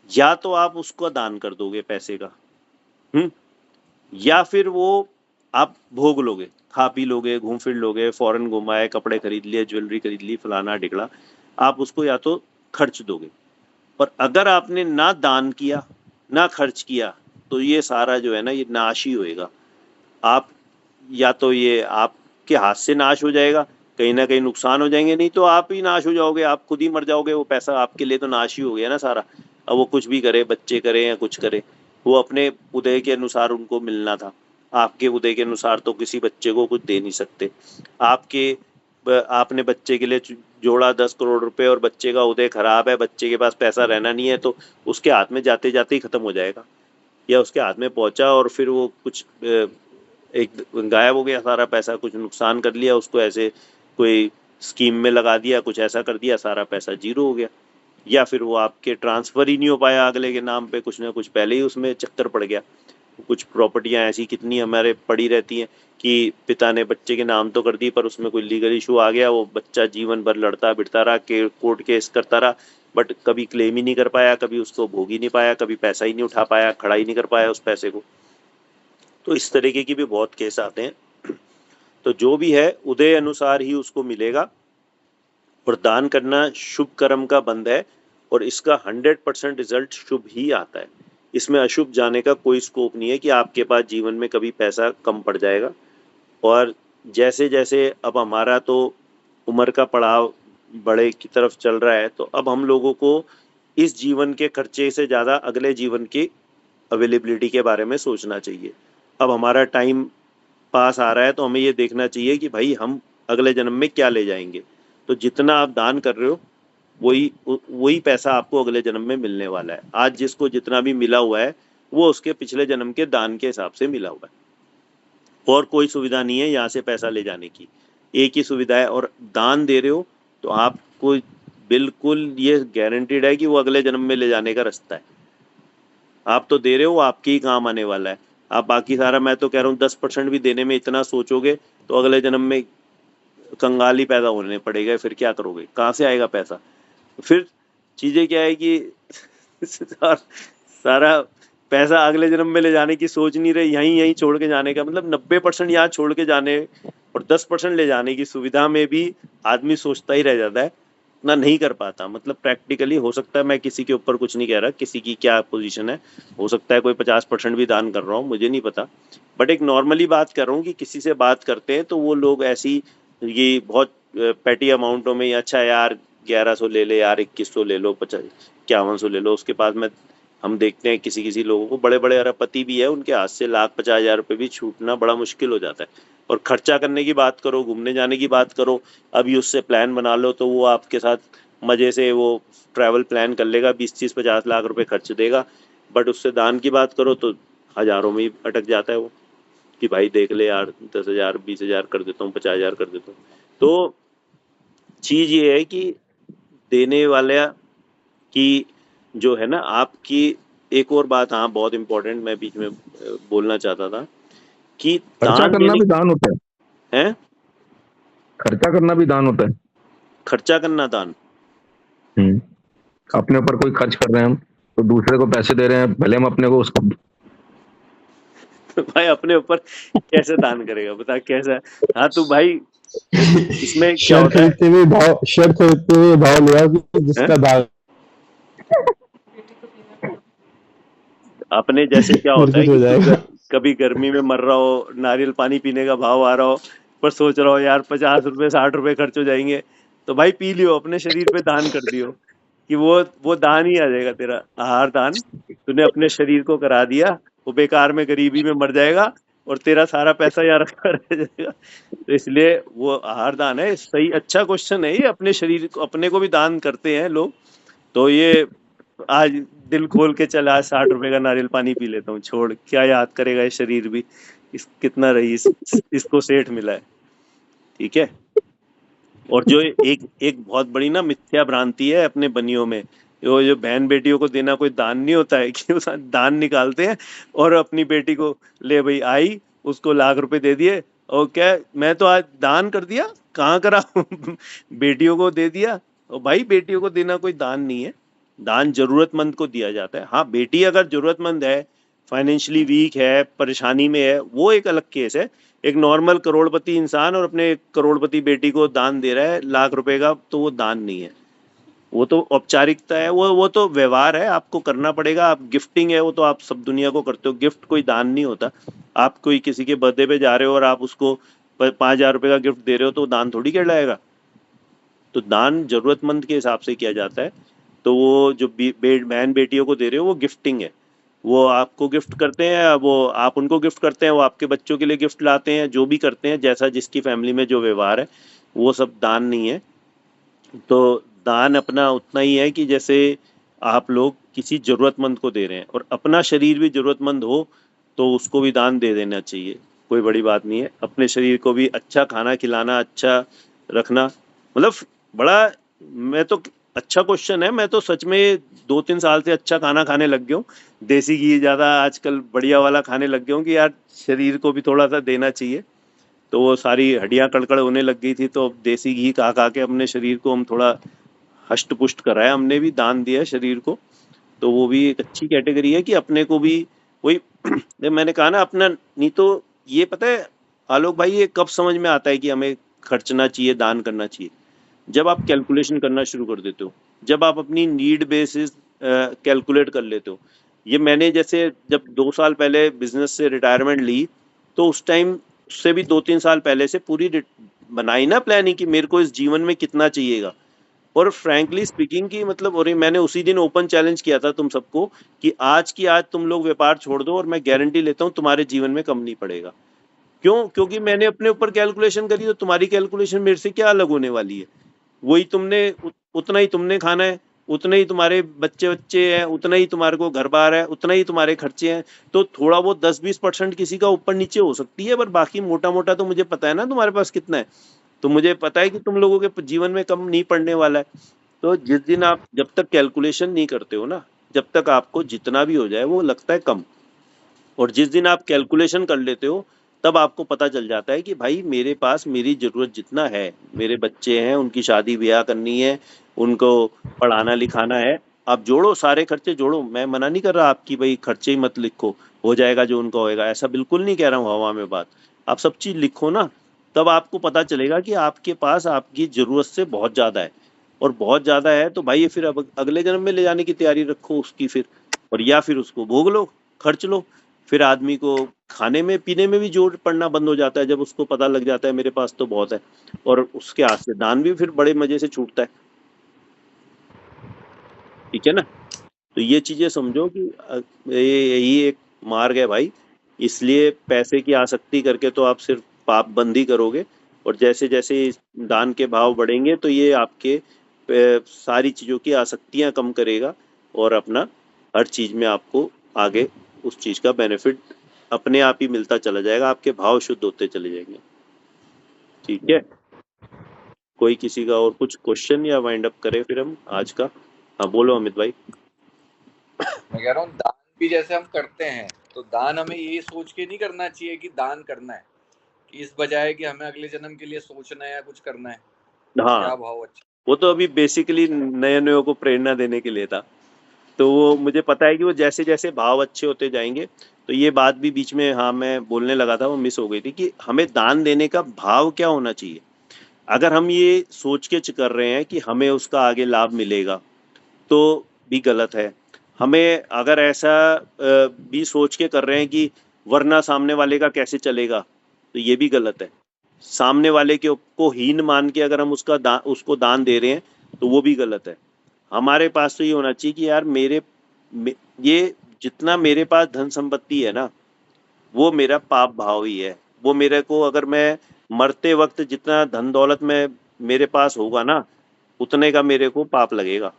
या तो आप उसको दान कर दोगे पैसे का, या फिर वो आप भोग लोगे, खा पी लोगे, घूम फिर लोगे, फॉरेन घुमाए, कपड़े खरीद लिए, ज्वेलरी खरीद ली, फलाना ढिकड़ा, आप उसको या तो खर्च दोगे। और अगर आपने ना दान किया ना खर्च किया तो ये सारा जो है ना ये नाश ही होएगा। आप या तो ये आपके हाथ से नाश हो जाएगा, कहीं ना कहीं नुकसान हो जाएंगे, नहीं तो आप ही नाश हो जाओगे, आप खुद ही मर जाओगे। वो पैसा आपके लिए तो नाश ही हो गया ना सारा। अब वो कुछ भी करे, बच्चे करे या कुछ करे, वो अपने उदय के अनुसार उनको मिलना था। आपके उदय के अनुसार तो किसी बच्चे को कुछ दे नहीं सकते। आपने बच्चे के लिए जोड़ा 10 करोड़ रुपए और बच्चे का उदय खराब है, बच्चे के पास पैसा रहना नहीं है, तो उसके हाथ में जाते जाते ही खत्म हो जाएगा। या उसके हाथ में पहुंचा और फिर वो कुछ एक गायब हो गया सारा पैसा, कुछ नुकसान कर लिया, उसको ऐसे कोई स्कीम में लगा दिया, कुछ ऐसा कर दिया, सारा पैसा जीरो हो गया। या फिर वो आपके ट्रांसफर ही नहीं हो पाया अगले के नाम पे, कुछ ना कुछ पहले ही उसमें चक्कर पड़ गया। कुछ प्रॉपर्टियां ऐसी कितनी हमारे पड़ी रहती हैं कि पिता ने बच्चे के नाम तो कर दी पर उसमें कोई लीगल इशू आ गया, वो बच्चा जीवन भर लड़ता भिड़ता रहा, कोर्ट केस करता रहा, बट कभी क्लेम ही नहीं कर पाया, कभी उसको भोग ही नहीं पाया, कभी पैसा ही नहीं उठा पाया, खड़ा ही नहीं कर पाया उस पैसे को। तो इस तरीके की भी बहुत केस आते हैं। तो जो भी है उदय अनुसार ही उसको मिलेगा। और दान करना शुभ कर्म का बंध है और इसका 100% रिजल्ट शुभ ही आता है। इसमें अशुभ जाने का कोई स्कोप नहीं है कि आपके पास जीवन में कभी पैसा कम पड़ जाएगा। और जैसे जैसे अब हमारा तो उम्र का पड़ाव बड़े की तरफ चल रहा है, तो अब हम लोगों को इस जीवन के खर्चे से ज़्यादा अगले जीवन की अवेलेबिलिटी के बारे में सोचना चाहिए। अब हमारा टाइम पास आ रहा है तो हमें ये देखना चाहिए कि भाई हम अगले जन्म में क्या ले जाएंगे। तो जितना आप दान कर रहे हो वही पैसा आपको अगले जन्म में मिलने वाला है। आज जिसको जितना भी मिला हुआ है वो उसके पिछले जन्म के दान के हिसाब से मिला हुआ है। और कोई सुविधा नहीं है यहाँ से पैसा ले जाने की, एक ही सुविधा है। और दान दे रहे हो तो आपको बिल्कुल ये गारंटीड है कि वो अगले जन्म में ले जाने का रास्ता है। आप तो दे रहे हो, वो आपके ही काम आने वाला है। आप बाकी सारा, मैं तो कह रहा हूँ 10% भी देने में इतना सोचोगे तो अगले जन्म में कंगाल ही पैदा होने पड़ेगा। फिर क्या करोगे, कहाँ से आएगा पैसा? फिर चीजें क्या है कि सारा पैसा अगले जन्म में ले जाने की सोच नहीं रहे, यहीं छोड़ के जाने का। मतलब 90% यहाँ छोड़ के जाने और 10% ले जाने की सुविधा में भी आदमी सोचता ही रह जाता है, ना नहीं कर पाता। मतलब प्रैक्टिकली हो सकता है, मैं किसी के ऊपर कुछ नहीं कह रहा, किसी की क्या पोजीशन है, हो सकता है कोई 50% भी दान कर रहा हूँ, मुझे नहीं पता। बट एक नॉर्मली बात कर रहा हूँ कि किसी से बात करते हैं तो वो लोग ऐसी ये बहुत पैटी अमाउंटों में, अच्छा यार 1100 ले ले यार, 2100 ले लो, 5100 ले लो। उसके पास में हम देखते हैं किसी लोगों को, बड़े बड़े अरबपति भी है, उनके हाथ से 1,50,000 रुपये भी छूटना बड़ा मुश्किल हो जाता है। और खर्चा करने की बात करो, घूमने जाने की बात करो, अभी उससे प्लान बना लो तो वो आपके साथ मजे से वो ट्रैवल प्लान कर लेगा, 20-30-50 लाख रुपए खर्च देगा। बट उससे दान की बात करो तो हजारों में ही अटक जाता है वो, कि भाई देख ले यार 10,000 20,000 कर देता हूँ, 50,000 कर देता हूँ। तो चीज ये है कि देने वाला की जो है ना आपकी, एक और बात हाँ बहुत इंपॉर्टेंट मैं बीच में बोलना चाहता था कि खर्चा दान करना देने भी दान होता है। खर्चा करना भी दान होता है। खर्चा करना दान, अपने ऊपर कोई खर्च कर रहे हैं हम, तो दूसरे को पैसे दे रहे हैं, भले हम अपने को उसको भाई अपने ऊपर कैसे दान करेगा, बता कैसा? हाँ तो भाई इसमें क्या शर्त होता है, खरीदते हुए भाव लिया कि जिसका दान अपने जैसे क्या फिर होता है कुछ हो कि जाएगा। कभी गर्मी में मर रहा हो, नारियल पानी पीने का भाव आ रहा हो, पर सोच रहा हो यार 50 रुपए 60 रुपए खर्च हो जाएंगे, तो भाई पी लियो, अपने शरीर पे दान कर दियो, कि वो दान ही आ जाएगा तेरा। आहार दान तूने अपने शरीर को करा दिया, वो बेकार में गरीबी में मर जाएगा और तेरा सारा पैसा यहाँ रखा रह जाएगा। तो इसलिए वो आहार दान है। सही, अच्छा क्वेश्चन है ये। अपने शरीर को, अपने को भी दान करते हैं लोग। तो ये आज दिल खोल के चला, 60 रुपए का नारियल पानी पी लेता हूँ, छोड़, क्या याद करेगा ये शरीर भी, कितना रईस इसको सेठ मिला है। ठीक है। और जो एक बहुत बड़ी ना मिथ्या भ्रांति है अपने बनियों में, जो बहन बेटियों को देना कोई दान नहीं होता है, कि उस दान निकालते हैं और अपनी बेटी को ले भाई आई, उसको लाख रुपए दे दिए और क्या मैं तो आज दान कर दिया, कहाँ करा बेटियों को दे दिया। और भाई बेटियों को देना कोई दान नहीं है, दान जरूरतमंद को दिया जाता है। हाँ बेटी अगर जरूरतमंद है, फाइनेंशियली वीक है, परेशानी में है, वो एक अलग केस है। एक नॉर्मल करोड़पति इंसान और अपने करोड़पति बेटी को दान दे रहा है लाख रुपए का, तो वो दान नहीं है। वो तो औपचारिकता है, वो तो व्यवहार है, आपको करना पड़ेगा। आप गिफ्टिंग है वो तो आप सब दुनिया को करते हो, गिफ्ट कोई दान नहीं होता। आप कोई किसी के बर्थडे पे जा रहे हो और आप उसको 5,000 रुपए का गिफ्ट दे रहे हो तो दान थोड़ी कहलाएगा। तो दान जरूरतमंद के हिसाब से किया जाता है। तो वो जो बहन बेटियों को दे रहे हो वो गिफ्टिंग है। वो आपको गिफ्ट करते हैं, वो आप उनको गिफ्ट करते हैं, वो आपके बच्चों के लिए गिफ्ट लाते हैं, जो भी करते हैं जैसा जिसकी फैमिली में जो व्यवहार है, वो सब दान नहीं है। तो दान अपना उतना ही है कि जैसे आप लोग किसी जरूरतमंद को दे रहे हैं, और अपना शरीर भी जरूरतमंद हो तो उसको भी दान दे देना चाहिए, कोई बड़ी बात नहीं है। अपने शरीर को भी अच्छा खाना खिलाना, अच्छा रखना, मतलब बड़ा, मैं तो, अच्छा क्वेश्चन है। मैं तो सच में 2-3 साल से अच्छा खाना खाने लग गया हूँ, देसी घी ज्यादा आजकल बढ़िया वाला खाने लग गया हूँ कि यार शरीर को भी थोड़ा सा देना चाहिए। तो वो सारी हड्डियां कड़कड़ होने लग गई थी, तो अब देसी घी खा खा के अपने शरीर को हम थोड़ा हष्ट पुष्ट कराया, हमने भी दान दिया शरीर को। तो वो भी एक अच्छी कैटेगरी है कि अपने को भी वही मैंने कहा ना, अपना नहीं तो ये पता है आलोक भाई, ये कब समझ में आता है कि हमें खर्चना चाहिए, दान करना चाहिए? जब आप कैलकुलेशन करना शुरू कर देते हो, जब आप अपनी नीड बेसिस कैलकुलेट कर लेते हो। ये मैंने जैसे जब 2 साल पहले बिजनेस से रिटायरमेंट ली, तो उस टाइम उससे भी 2-3 साल पहले से पूरी बनाई ना प्लानिंग कि मेरे को इस जीवन में कितना चाहिएगा। और फ्रैंकली स्पीकिंग की मतलब, और मैंने उसी दिन ओपन चैलेंज किया था तुम सबको कि आज की आज तुम लोग व्यापार छोड़ दो और मैं गारंटी लेता हूँ तुम्हारे जीवन में कम नहीं पड़ेगा। क्यों? क्योंकि मैंने अपने ऊपर कैलकुलेशन करी, तो तुम्हारी कैलकुलेशन मेरे से क्या अलग होने वाली है? वही तुमने उतना ही तुमने खाना है, उतने ही तुम्हारे बच्चे बच्चे हैं, उतना ही तुम्हारे को घर बार है, उतना ही तुम्हारे खर्चे हैं। तो थोड़ा बहुत 10-20% किसी का ऊपर नीचे हो सकती है, पर बाकी मोटा मोटा तो मुझे पता है ना तुम्हारे पास कितना है। तो मुझे पता है कि तुम लोगों के जीवन में कम नहीं पड़ने वाला है। तो जिस दिन आप जब तक कैलकुलेशन नहीं करते हो ना, जब तक आपको जितना भी हो जाए वो लगता है कम। और जिस दिन आप कैलकुलेशन कर लेते हो, तब आपको पता चल जाता है कि भाई मेरे पास मेरी जरूरत जितना है, मेरे बच्चे हैं, उनकी शादी ब्याह करनी है, उनको पढ़ाना लिखाना है। आप जोड़ो, सारे खर्चे जोड़ो। मैं मना नहीं कर रहा आपकी भाई खर्चे ही मत लिखो, हो जाएगा जो उनका होएगा, ऐसा बिल्कुल नहीं कह रहा हूँ हवा में बात। आप सब चीज लिखो ना, तब आपको पता चलेगा कि आपके पास आपकी जरूरत से बहुत ज्यादा है। और बहुत ज्यादा है तो भाई फिर अब अगले जन्म में ले जाने की तैयारी रखो उसकी फिर, और या फिर उसको भोग लो, खर्च लो। फिर आदमी को खाने में पीने में भी जोर पड़ना बंद हो जाता है, जब उसको पता लग जाता है मेरे पास तो बहुत है, और उसके हाथ से दान भी फिर बड़े मजे से छूटता है। ठीक है ना? तो ये चीजें समझो कि यही एक मार्ग है भाई। इसलिए पैसे की आसक्ति करके तो आप सिर्फ पाप बंदी करोगे, और जैसे जैसे इस दान के भाव बढ़ेंगे तो ये आपके सारी चीजों की आसक्तियां कम करेगा, और अपना हर चीज में आपको आगे उस चीज का बेनिफिट अपने आप ही मिलता चला जाएगा, आपके भाव शुद्ध होते चले जाएंगे। ठीक है? कोई किसी का और कुछ क्वेश्चन या वाइंड अप करें फिर हम आज का? हाँ बोलो अमित भाई। मैं कह रहा हूँ दान भी जैसे हम करते हैं, तो दान हमें ये सोच के नहीं करना चाहिए कि दान करना है, कि इस बजाय कि हमें अगले जन्म के लिए सोचना है या कुछ करना है। हाँ, क्या भाव अच्छा। वो तो अभी बेसिकली नए नयों को प्रेरणा देने के लिए था। तो वो मुझे पता है कि वो जैसे जैसे भाव अच्छे होते जाएंगे, तो ये बात भी बीच में हाँ मैं बोलने लगा था, वो मिस हो गई थी कि हमें दान देने का भाव क्या होना चाहिए। अगर हम ये सोच के कर रहे हैं कि हमें उसका आगे लाभ मिलेगा, तो भी गलत है। हमें अगर ऐसा भी सोच के कर रहे हैं कि वरना सामने वाले का कैसे चलेगा, तो ये भी गलत है। सामने वाले के को हीन मान के अगर हम उसको दान दे रहे हैं, तो वो भी गलत है। हमारे पास तो ये होना चाहिए कि यार ये जितना मेरे पास धन संपत्ति है ना, वो मेरा पाप भाव ही है। वो मेरे को, अगर मैं मरते वक्त जितना धन दौलत में मेरे पास होगा ना, उतने का मेरे को पाप लगेगा।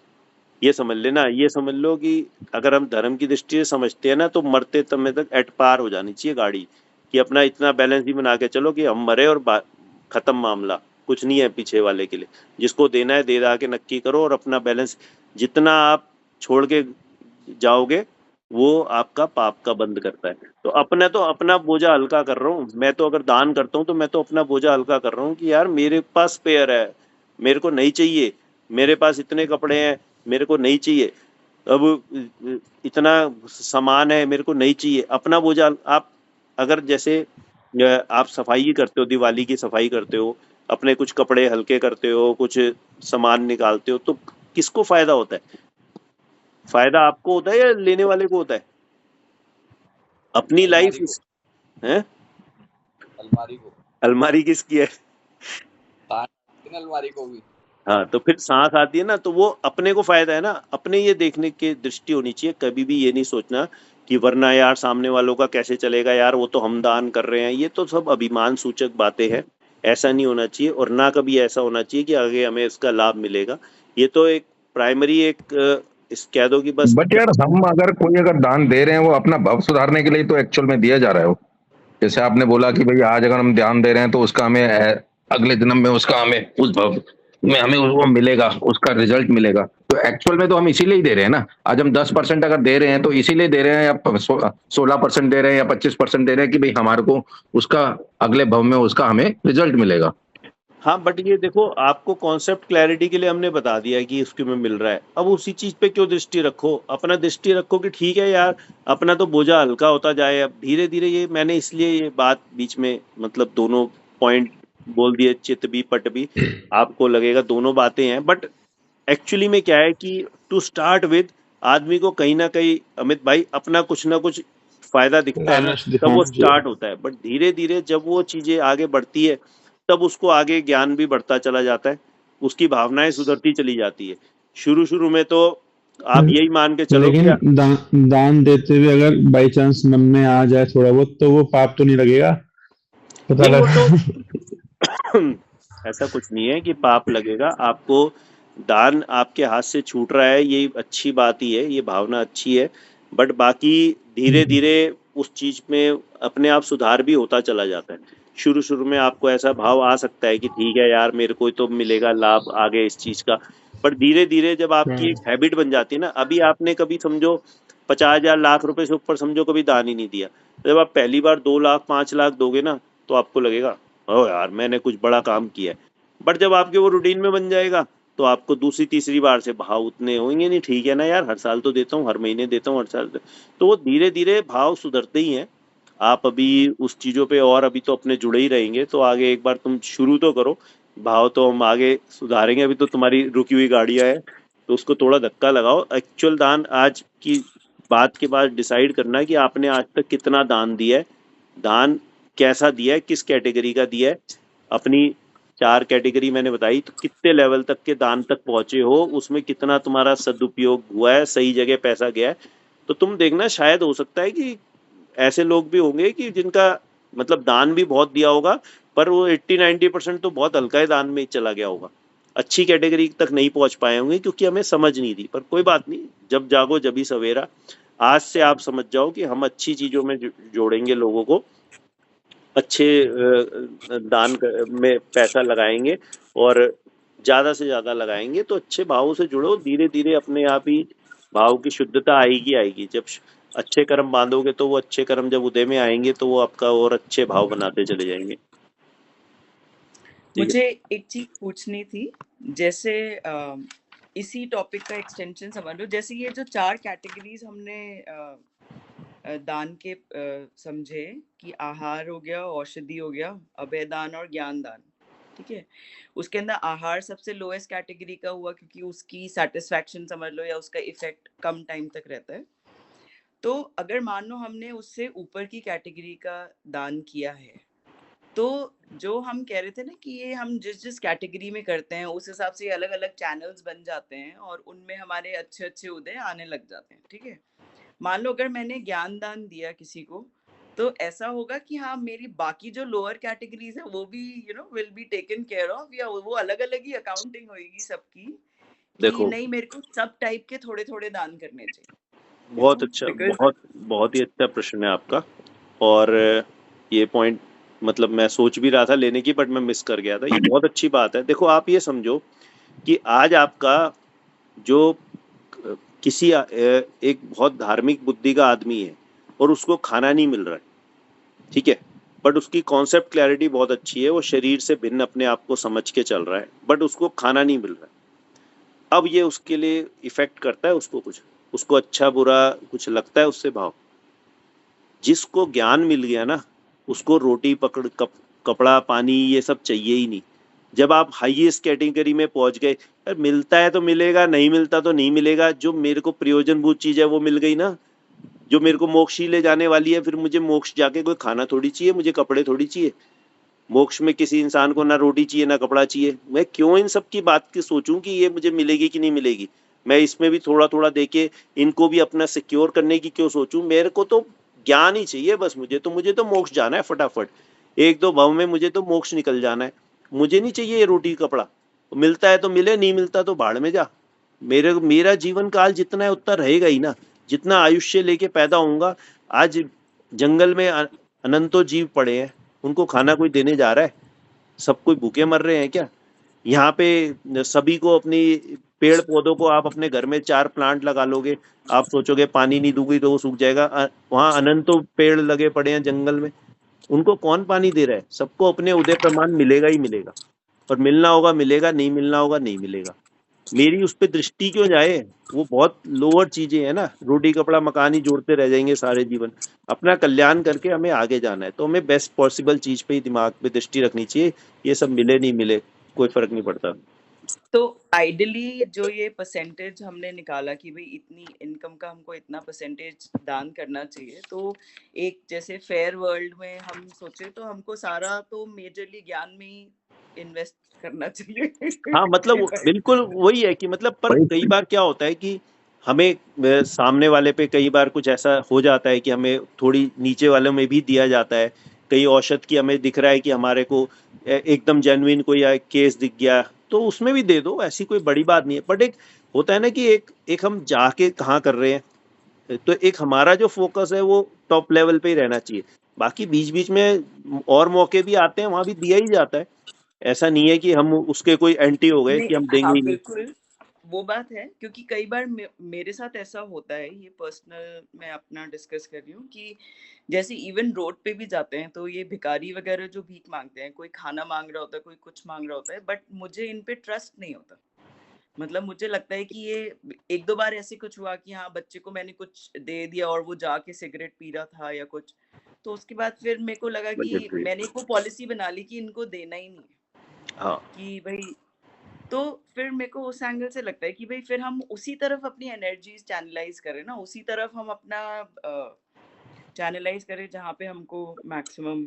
ये समझ लेना, ये समझ लो कि अगर हम धर्म की दृष्टि से समझते हैं ना, तो मरते समय तक एट पार हो जानी चाहिए गाड़ी, कि अपना इतना बैलेंस ही बना के चलो कि हम मरे और खत्म मामला, कुछ नहीं है पीछे वाले के लिए। जिसको देना है दे दा के नक्की करो, और अपना बैलेंस जितना आप छोड़ के जाओगे, वो आपका पाप का बंद करता है। तो अपना बोझा हल्का कर रहा हूँ मैं तो, अगर दान करता हूँ तो मैं तो अपना बोझा हल्का कर रहा हूँ कि यार मेरे पास स्पेयर है, मेरे को नहीं चाहिए। मेरे पास इतने कपड़े हैं, मेरे को नहीं चाहिए। अब इतना सामान है, मेरे को नहीं चाहिए। अपना बोझा आप, अगर जैसे आप सफाई करते हो, दिवाली की सफाई करते हो, अपने कुछ कपड़े हल्के करते हो, कुछ सामान निकालते हो, तो किसको फायदा होता है? फायदा आपको होता है या लेने वाले को होता है? अपनी लाइफ अलमारी को, है। अलमारी को अलमारी किसकी है? सांस आती है ना अलमारी को भी। हाँ, तो फिर सांस आती है ना, तो वो अपने को फायदा है ना। अपने ये देखने की दृष्टि होनी चाहिए, कभी भी ये नहीं सोचना कि वरना यार सामने वालों का कैसे चलेगा यार, वो तो हम दान कर रहे हैं। ये तो सब अभिमान सूचक बातें हैं, ऐसा नहीं होना चाहिए। और ना कभी ऐसा होना चाहिए कि आगे हमें इसका लाभ मिलेगा। ये तो एक प्राइमरी एक इस कह दो कि बस बट यार हम अगर कोई अगर दान दे रहे हैं वो अपना भव सुधारने के लिए तो एक्चुअल में दिया जा रहा है वो। जैसे आपने बोला कि भाई आज अगर हम ध्यान दे रहे हैं तो उसका हमें अगले जन्म में उसका हमें उस भव में हमें वो मिलेगा, उसका रिजल्ट मिलेगा। तो एक्चुअल में तो हम इसीलिए ही दे रहे हैं ना। आज हम 10% अगर दे रहे हैं तो इसीलिए दे रहे हैं, या 16% दे रहे हैं या 25% दे रहे हैं कि भाई हमारे को उसका अगले भव में उसका हमें रिजल्ट मिलेगा। हाँ, बट ये देखो, आपको कॉन्सेप्ट क्लैरिटी के लिए हमने बता दिया है कि उसके में मिल रहा है। अब उसी चीज पे क्यों दृष्टि रखो? अपना दृष्टि रखो कि ठीक है यार, अपना तो बोझा हल्का होता जाए। अब धीरे धीरे, ये मैंने इसलिए ये बात बीच में मतलब दोनों पॉइंट बोल दिए, चित भी पट भी। आपको लगेगा दोनों बातें हैं, बट एक्चुअली में क्या है कि टू स्टार्ट विद, आदमी को कहीं ना कहीं अमित भाई अपना कुछ ना कुछ फायदा दिखता है ना, लालच तब वो दिखाना चाहिए। स्टार्ट होता है। बट धीरे धीरे जब वो चीजें आगे बढ़ती है, तब उसको आगे ज्ञान भी बढ़ता चला जाता है, उसकी भावनाएं सुधरती चली जाती है। शुरू शुरू में तो आप यही मान के चलो कि लेकिन दान देते हुए अगर बाई चांस मन में आ जाए थोड़ा बहुत तो वो पाप तो नहीं लगेगा, पता नहीं, वो लगा। तो ऐसा कुछ नहीं है कि पाप लगेगा आपको। दान आपके हाथ से छूट रहा है, ये अच्छी बात ही है, ये भावना अच्छी है। बट बाकी धीरे धीरे उस चीज में अपने आप सुधार भी होता चला जाता है। शुरू शुरू में आपको ऐसा भाव आ सकता है कि ठीक है यार, मेरे को तो मिलेगा लाभ आगे इस चीज का। पर धीरे धीरे जब आपकी एक हैबिट बन जाती है ना, अभी आपने कभी समझो 50,000 लाख रुपए से ऊपर समझो कभी दान ही नहीं दिया। जब आप पहली बार 2 लाख 5 लाख दोगे ना, तो आपको लगेगा ओ यार मैंने कुछ बड़ा काम किया है। बट जब आपके वो रूटीन में बन जाएगा, तो आपको दूसरी तीसरी बार से भाव उतने होंगे नहीं। ठीक है ना यार, हर साल तो देता हूँ, हर महीने देता हूँ, हर साल तो वो धीरे धीरे भाव सुधरते ही हैं। आप अभी उस चीजों पे और अभी तो अपने जुड़े ही रहेंगे, तो आगे एक बार तुम शुरू तो करो। भाव तो हम आगे सुधारेंगे। अभी तो तुम्हारी रुकी हुई गाड़ियां है, तो उसको थोड़ा धक्का लगाओ। एक्चुअल दान आज की बात के बाद डिसाइड करना कि आपने आज तक कितना दान दिया है, दान कैसा दिया है, किस कैटेगरी का दिया है। अपनी 4 कैटेगरी मैंने बताई, तो कितने लेवल तक के दान तक पहुंचे हो, उसमें कितना तुम्हारा सदुपयोग हुआ है, सही जगह पैसा गया है। तो तुम देखना, शायद हो सकता है कि ऐसे लोग भी होंगे कि जिनका मतलब दान भी बहुत दिया होगा, पर वो 80-90% तो बहुत हल्का ही दान में ही चला गया होगा। अच्छी कैटेगरी तक नहीं पहुंच पाए होंगे क्योंकि हमें समझ नहीं थी। पर कोई बात नहीं, जब जागो जभी सवेरा। आज से आप समझ जाओ कि हम अच्छी चीजों में जोड़ेंगे लोगों को, अच्छे दान में पैसा लगाएंगे, और ज्यादा से ज्यादा लगाएंगे। तो अच्छे भावों से जुड़ो, धीरे धीरे अपने आप ही भाव की शुद्धता आएगी आएगी। जब अच्छे कर्म बांधोगे तो वो अच्छे कर्म जब उदय में आएंगे, तो वो आपका और अच्छे भाव बनाते चले जाएंगे। ठीक है। मुझे एक चीज पूछनी थी, जैसे इसी टॉपिक का एक्सटेंशन समझ लो। जैसे ये जो 4 कैटेगरीज हमने दान के समझे कि आहार हो गया, औषधि हो गया, अभय दान और ज्ञान दान, ठीक है। उसके अंदर आहार सबसे लोएस्ट कैटेगरी का हुआ क्योंकि उसकी सेटिस्फैक्शन समझ लो या उसका इफेक्ट कम टाइम तक रहता है। तो अगर मान लो हमने उससे ऊपर की कैटेगरी का दान किया है, तो जो हम कह रहे थे ना कि ये हम जिस जिस कैटेगरी में करते हैं उस हिसाब से अलग अलग चैनल्स बन जाते हैं और उनमें हमारे अच्छे अच्छे उदय आने लग जाते हैं, ठीक है। मान लो अगर मैंने ज्ञान दान दिया किसी को, तो ऐसा होगा कि हाँ, मेरी बाकी जो लोअर कैटेगरीज है वो भी will be taken care of, या वो अलग अलग ही अकाउंटिंग होगी सबकी कि देखो, नहीं, मेरे को सब टाइप के थोड़े थोड़े दान करने चाहिए, बहुत अच्छा, बिकॉज बहुत ही अच्छा प्रश्न है आपका। और ये पॉइंट मतलब मैं सोच भी रहा था लेने की, बट मैं मिस कर गया था। ये बहुत अच्छी बात है। देखो, आप ये समझो कि आज आपका जो किसी एक बहुत धार्मिक बुद्धि का आदमी है और उसको खाना नहीं मिल रहा है, ठीक है, बट उसकी कॉन्सेप्ट क्लैरिटी बहुत अच्छी है, वो शरीर से भिन्न अपने आप को समझ के चल रहा है, बट उसको खाना नहीं मिल रहा है। अब ये उसके लिए इफेक्ट करता है, उसको कुछ, उसको अच्छा बुरा कुछ लगता है उससे भाव। जिसको ज्ञान मिल गया ना, उसको रोटी पकड़ कपड़ा पानी ये सब चाहिए ही नहीं। जब आप हाईएस्ट कैटेगरी में पहुंच गए, यार मिलता है तो मिलेगा, नहीं मिलता तो नहीं मिलेगा, जो मेरे को प्रयोजनभूत चीज है वो मिल गई ना, जो मेरे को मोक्ष ही ले जाने वाली है, फिर मुझे मोक्ष जाके कोई खाना थोड़ी चाहिए, मुझे कपड़े थोड़ी चाहिए। मोक्ष में किसी इंसान को ना रोटी चाहिए ना कपड़ा चाहिए। मैं क्यों इन सब की बात की सोचूं कि ये मुझे मिलेगी कि नहीं मिलेगी। मैं इसमें भी थोड़ा थोड़ा देके इनको भी अपना सिक्योर करने की क्यों सोचूं। मेरे को तो ज्ञान ही चाहिए बस। मुझे तो मोक्ष जाना है फटाफट। एक दो भाव में मुझे तो मोक्ष निकल जाना है। मुझे नहीं चाहिए ये रोटी कपड़ा। मिलता है तो मिले, नहीं मिलता तो भाड़ में जा। मेरा जीवन काल जितना है उतना रहेगा ही ना। जितना आयुष्य लेके पैदा होऊंगा। आज जंगल में अनंतों जीव पड़े हैं, उनको खाना कोई देने जा रहा है? सब कोई भूखे मर रहे हैं क्या? यहाँ पे सभी को अपनी पेड़ पौधों को आप अपने घर में 4 प्लांट लगा लोगे, आप सोचोगे पानी नहीं दूंगी तो वो सूख जाएगा। वहां अनंतों पेड़ लगे पड़े हैं जंगल में, उनको कौन पानी दे रहा है? सबको अपने उदय प्रमाण मिलेगा ही मिलेगा। और मिलना होगा मिलेगा, नहीं मिलना होगा नहीं मिलेगा। मेरी उस पर दृष्टि क्यों जाए? वो बहुत लोअर चीजें हैं ना। रोटी कपड़ा मकान ही जोड़ते रह जाएंगे सारे जीवन। अपना कल्याण करके हमें आगे जाना है, तो हमें बेस्ट पॉसिबल चीज पे ही दिमाग पे दृष्टि रखनी चाहिए। ये सब मिले नहीं मिले कोई फर्क नहीं पड़ता। तो आइडियली जो ये परसेंटेज हमने निकाला कि भाई इतनी इनकम का हमको इतना परसेंटेज दान करना चाहिए, तो एक जैसे फेयर वर्ल्ड में हम सोचे तो हमको सारा तो मेजरली ज्ञान में ही इन्वेस्ट करना चाहिए। हाँ मतलब बिल्कुल वही है कि मतलब, पर कई बार क्या होता है कि हमें सामने वाले पे कई बार कुछ ऐसा हो जाता है कि हमें थोड़ी नीचे वालों में भी दिया जाता है। कई औषध की हमें दिख रहा है कि हमारे को एकदम जेन्युइन कोई केस दिख गया तो उसमें भी दे दो, ऐसी कोई बड़ी बात नहीं है। बट एक होता है ना कि एक हम जाके कहाँ कर रहे हैं, तो एक हमारा जो फोकस है वो टॉप लेवल पे ही रहना चाहिए। बाकी बीच बीच में और मौके भी आते हैं, वहां भी दिया ही जाता है। ऐसा नहीं है कि हम उसके कोई एंटी हो गए नहीं, कि हम देंगे हाँ ही नहीं। बिल्कुल वो बात है, क्योंकि कई बार मेरे साथ ऐसा होता है, ये पर्सनल मैं अपना डिस्कस कर रही हूँ कि जैसे इवन रोड पे भी जाते हैं तो ये भिखारी वगैरह जो भीख मांगते हैं, कोई खाना मांग रहा होता है, कोई कुछ मांग रहा होता है, बट मुझे इन पे ट्रस्ट नहीं होता। मतलब मुझे लगता है कि ये एक दो बार ऐसे कुछ हुआ कि हाँ बच्चे को मैंने कुछ दे दिया और वो जाके सिगरेट पी रहा था या कुछ, तो उसके बाद फिर मेरे को लगा कि मैंने एक वो पॉलिसी बना ली कि इनको देना ही नहीं है, हाँ कि भाई, तो फिर मेरे को उस एंगल से लगता है कि भाई फिर हम उसी तरफ अपनी एनर्जीज चैनलाइज करें ना, उसी तरफ हम अपना चैनलाइज करें जहाँ पे हमको मैक्सिमम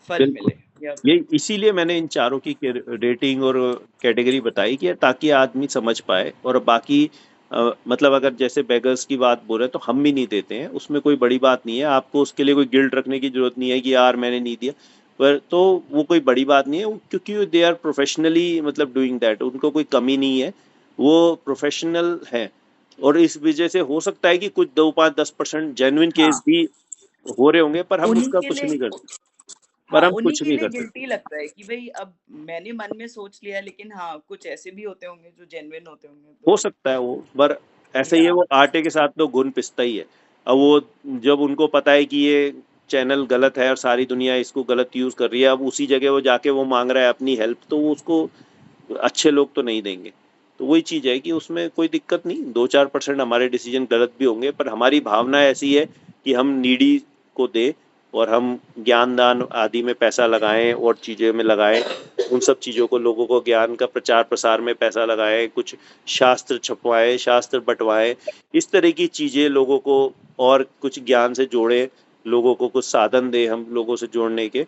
फल बिल्कुल। मिले या ये इसीलिए मैंने इन चारों की रेटिंग और कैटेगरी बताई कि ताकि आदमी समझ पाए। और बाकी मतलब अगर जैसे बेगर्स की बात बोल रहे हैं तो हम भी नहीं देते हैं, उसमें कोई बड़ी बात नहीं है। आपको उसके लिए कोई गिल्ट रखने की जरूरत नहीं है कि यार मैंने नहीं दिया, पर तो वो कोई बड़ी बात नहीं है, क्योंकि दे आर प्रोफेशनली मतलब डूइंग दैट। उनको कोई कमी नहीं है, वो प्रोफेशनल है। और इस वजह से हो सकता है कि कुछ 2, 5, 10% जेन्युइन केस हाँ भी हो रहे होंगे, पर हम उन्हीं उसका के कुछ लिए नहीं कर पर हाँ हम उन्हीं कुछ के नहीं लिए कर सकते। गिल्टी लगता है कि भाई अब मैंने मन में सोच लिया, लेकिन हाँ कुछ ऐसे भी होते होंगे जो जेन्युइन होते होंगे, हो तो सकता है वो, पर ऐसे ही है, या वो आटे के साथ तो घुन पिसता ही है। अब वो जब उनको पता है कि ये चैनल गलत है और सारी दुनिया इसको गलत यूज कर रही है, अब उसी जगह वो जाके वो मांग रहा है अपनी हेल्प, तो वो उसको अच्छे लोग तो नहीं देंगे। तो वही चीज है कि उसमें कोई दिक्कत नहीं, 2, 4% हमारे डिसीजन गलत भी होंगे, पर हमारी भावना ऐसी है कि हम नीडी को दे और हम ज्ञान दान आदि में पैसा लगाएं और चीज़ों में लगाएं। उन सब चीज़ों को, लोगों को ज्ञान का प्रचार प्रसार में पैसा लगाएं, कुछ शास्त्र छपवाएं, शास्त्र बंटवाएं, इस तरह की चीज़ें लोगों को, और कुछ ज्ञान से जोड़ें, लोगों को कुछ साधन दें हम लोगों से जोड़ने के।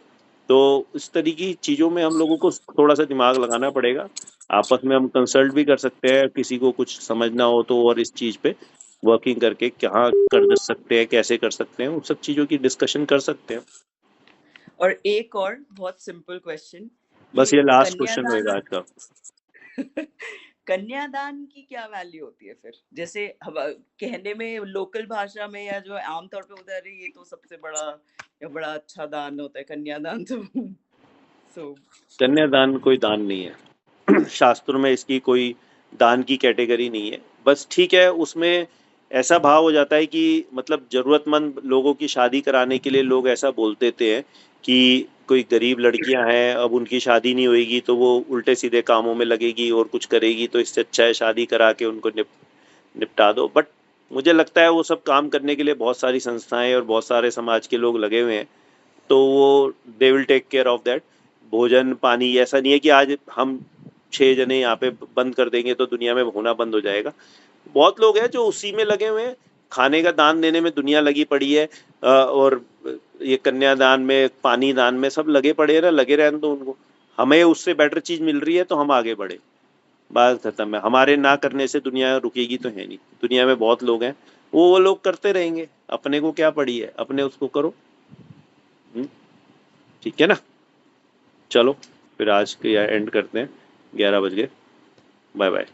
तो इस तरह की चीज़ों में हम लोगों को थोड़ा सा दिमाग लगाना पड़ेगा। आपस में हम कंसल्ट भी कर सकते हैं, किसी को कुछ समझना हो तो, और इस चीज़ पे वर्किंग करके कहाँ कर सकते हैं, कैसे कर सकते हैं, उन सब चीज़ों की डिस्कशन कर सकते हैं। और एक और बहुत सिंपल क्वेश्चन, बस ये ये लास्ट क्वेश्चन होएगा कन्यादान आज का। कन्यादान की क्या वैल्यू होती है फिर? जैसे कहने में लोकल भाषा में या जो आमतौर पे होता है, अरे ये तो सबसे बड़ा या बड़ा अच्छा दान होता है कन्यादान, तो सो कन्यादान कोई दान नहीं है। शास्त्रों में इसकी कोई दान की कैटेगरी नहीं है। बस ठीक है, उसमें ऐसा भाव हो जाता है कि मतलब जरूरतमंद लोगों की शादी कराने के लिए लोग ऐसा बोल देते हैं कि कोई गरीब लड़कियां हैं, अब उनकी शादी नहीं होगी तो वो उल्टे सीधे कामों में लगेगी और कुछ करेगी, तो इससे अच्छा है शादी करा के उनको निपटा दो। बट मुझे लगता है वो सब काम करने के लिए बहुत सारी संस्थाएं और बहुत सारे समाज के लोग लगे हुए हैं, तो वो they will take care of that. भोजन पानी, ऐसा नहीं है कि आज हम 6 जने यहाँ पे बंद कर देंगे तो दुनिया में होना बंद हो जाएगा। बहुत लोग हैं जो उसी में लगे हुए हैं, खाने का दान देने में दुनिया लगी पड़ी है, और ये कन्यादान में, पानी दान में सब लगे पड़े हैं ना, लगे रहने दो उनको। हमें उससे बेटर चीज मिल रही है तो हम आगे बढ़े, बात खत्म है। हमारे ना करने से दुनिया रुकेगी तो है नहीं, दुनिया में बहुत लोग हैं, वो लोग करते रहेंगे, अपने को क्या पड़ी है, अपने उसको करो। ठीक है ना, चलो फिर आज के एंड करते हैं, 11 बज गए, बाय बाय।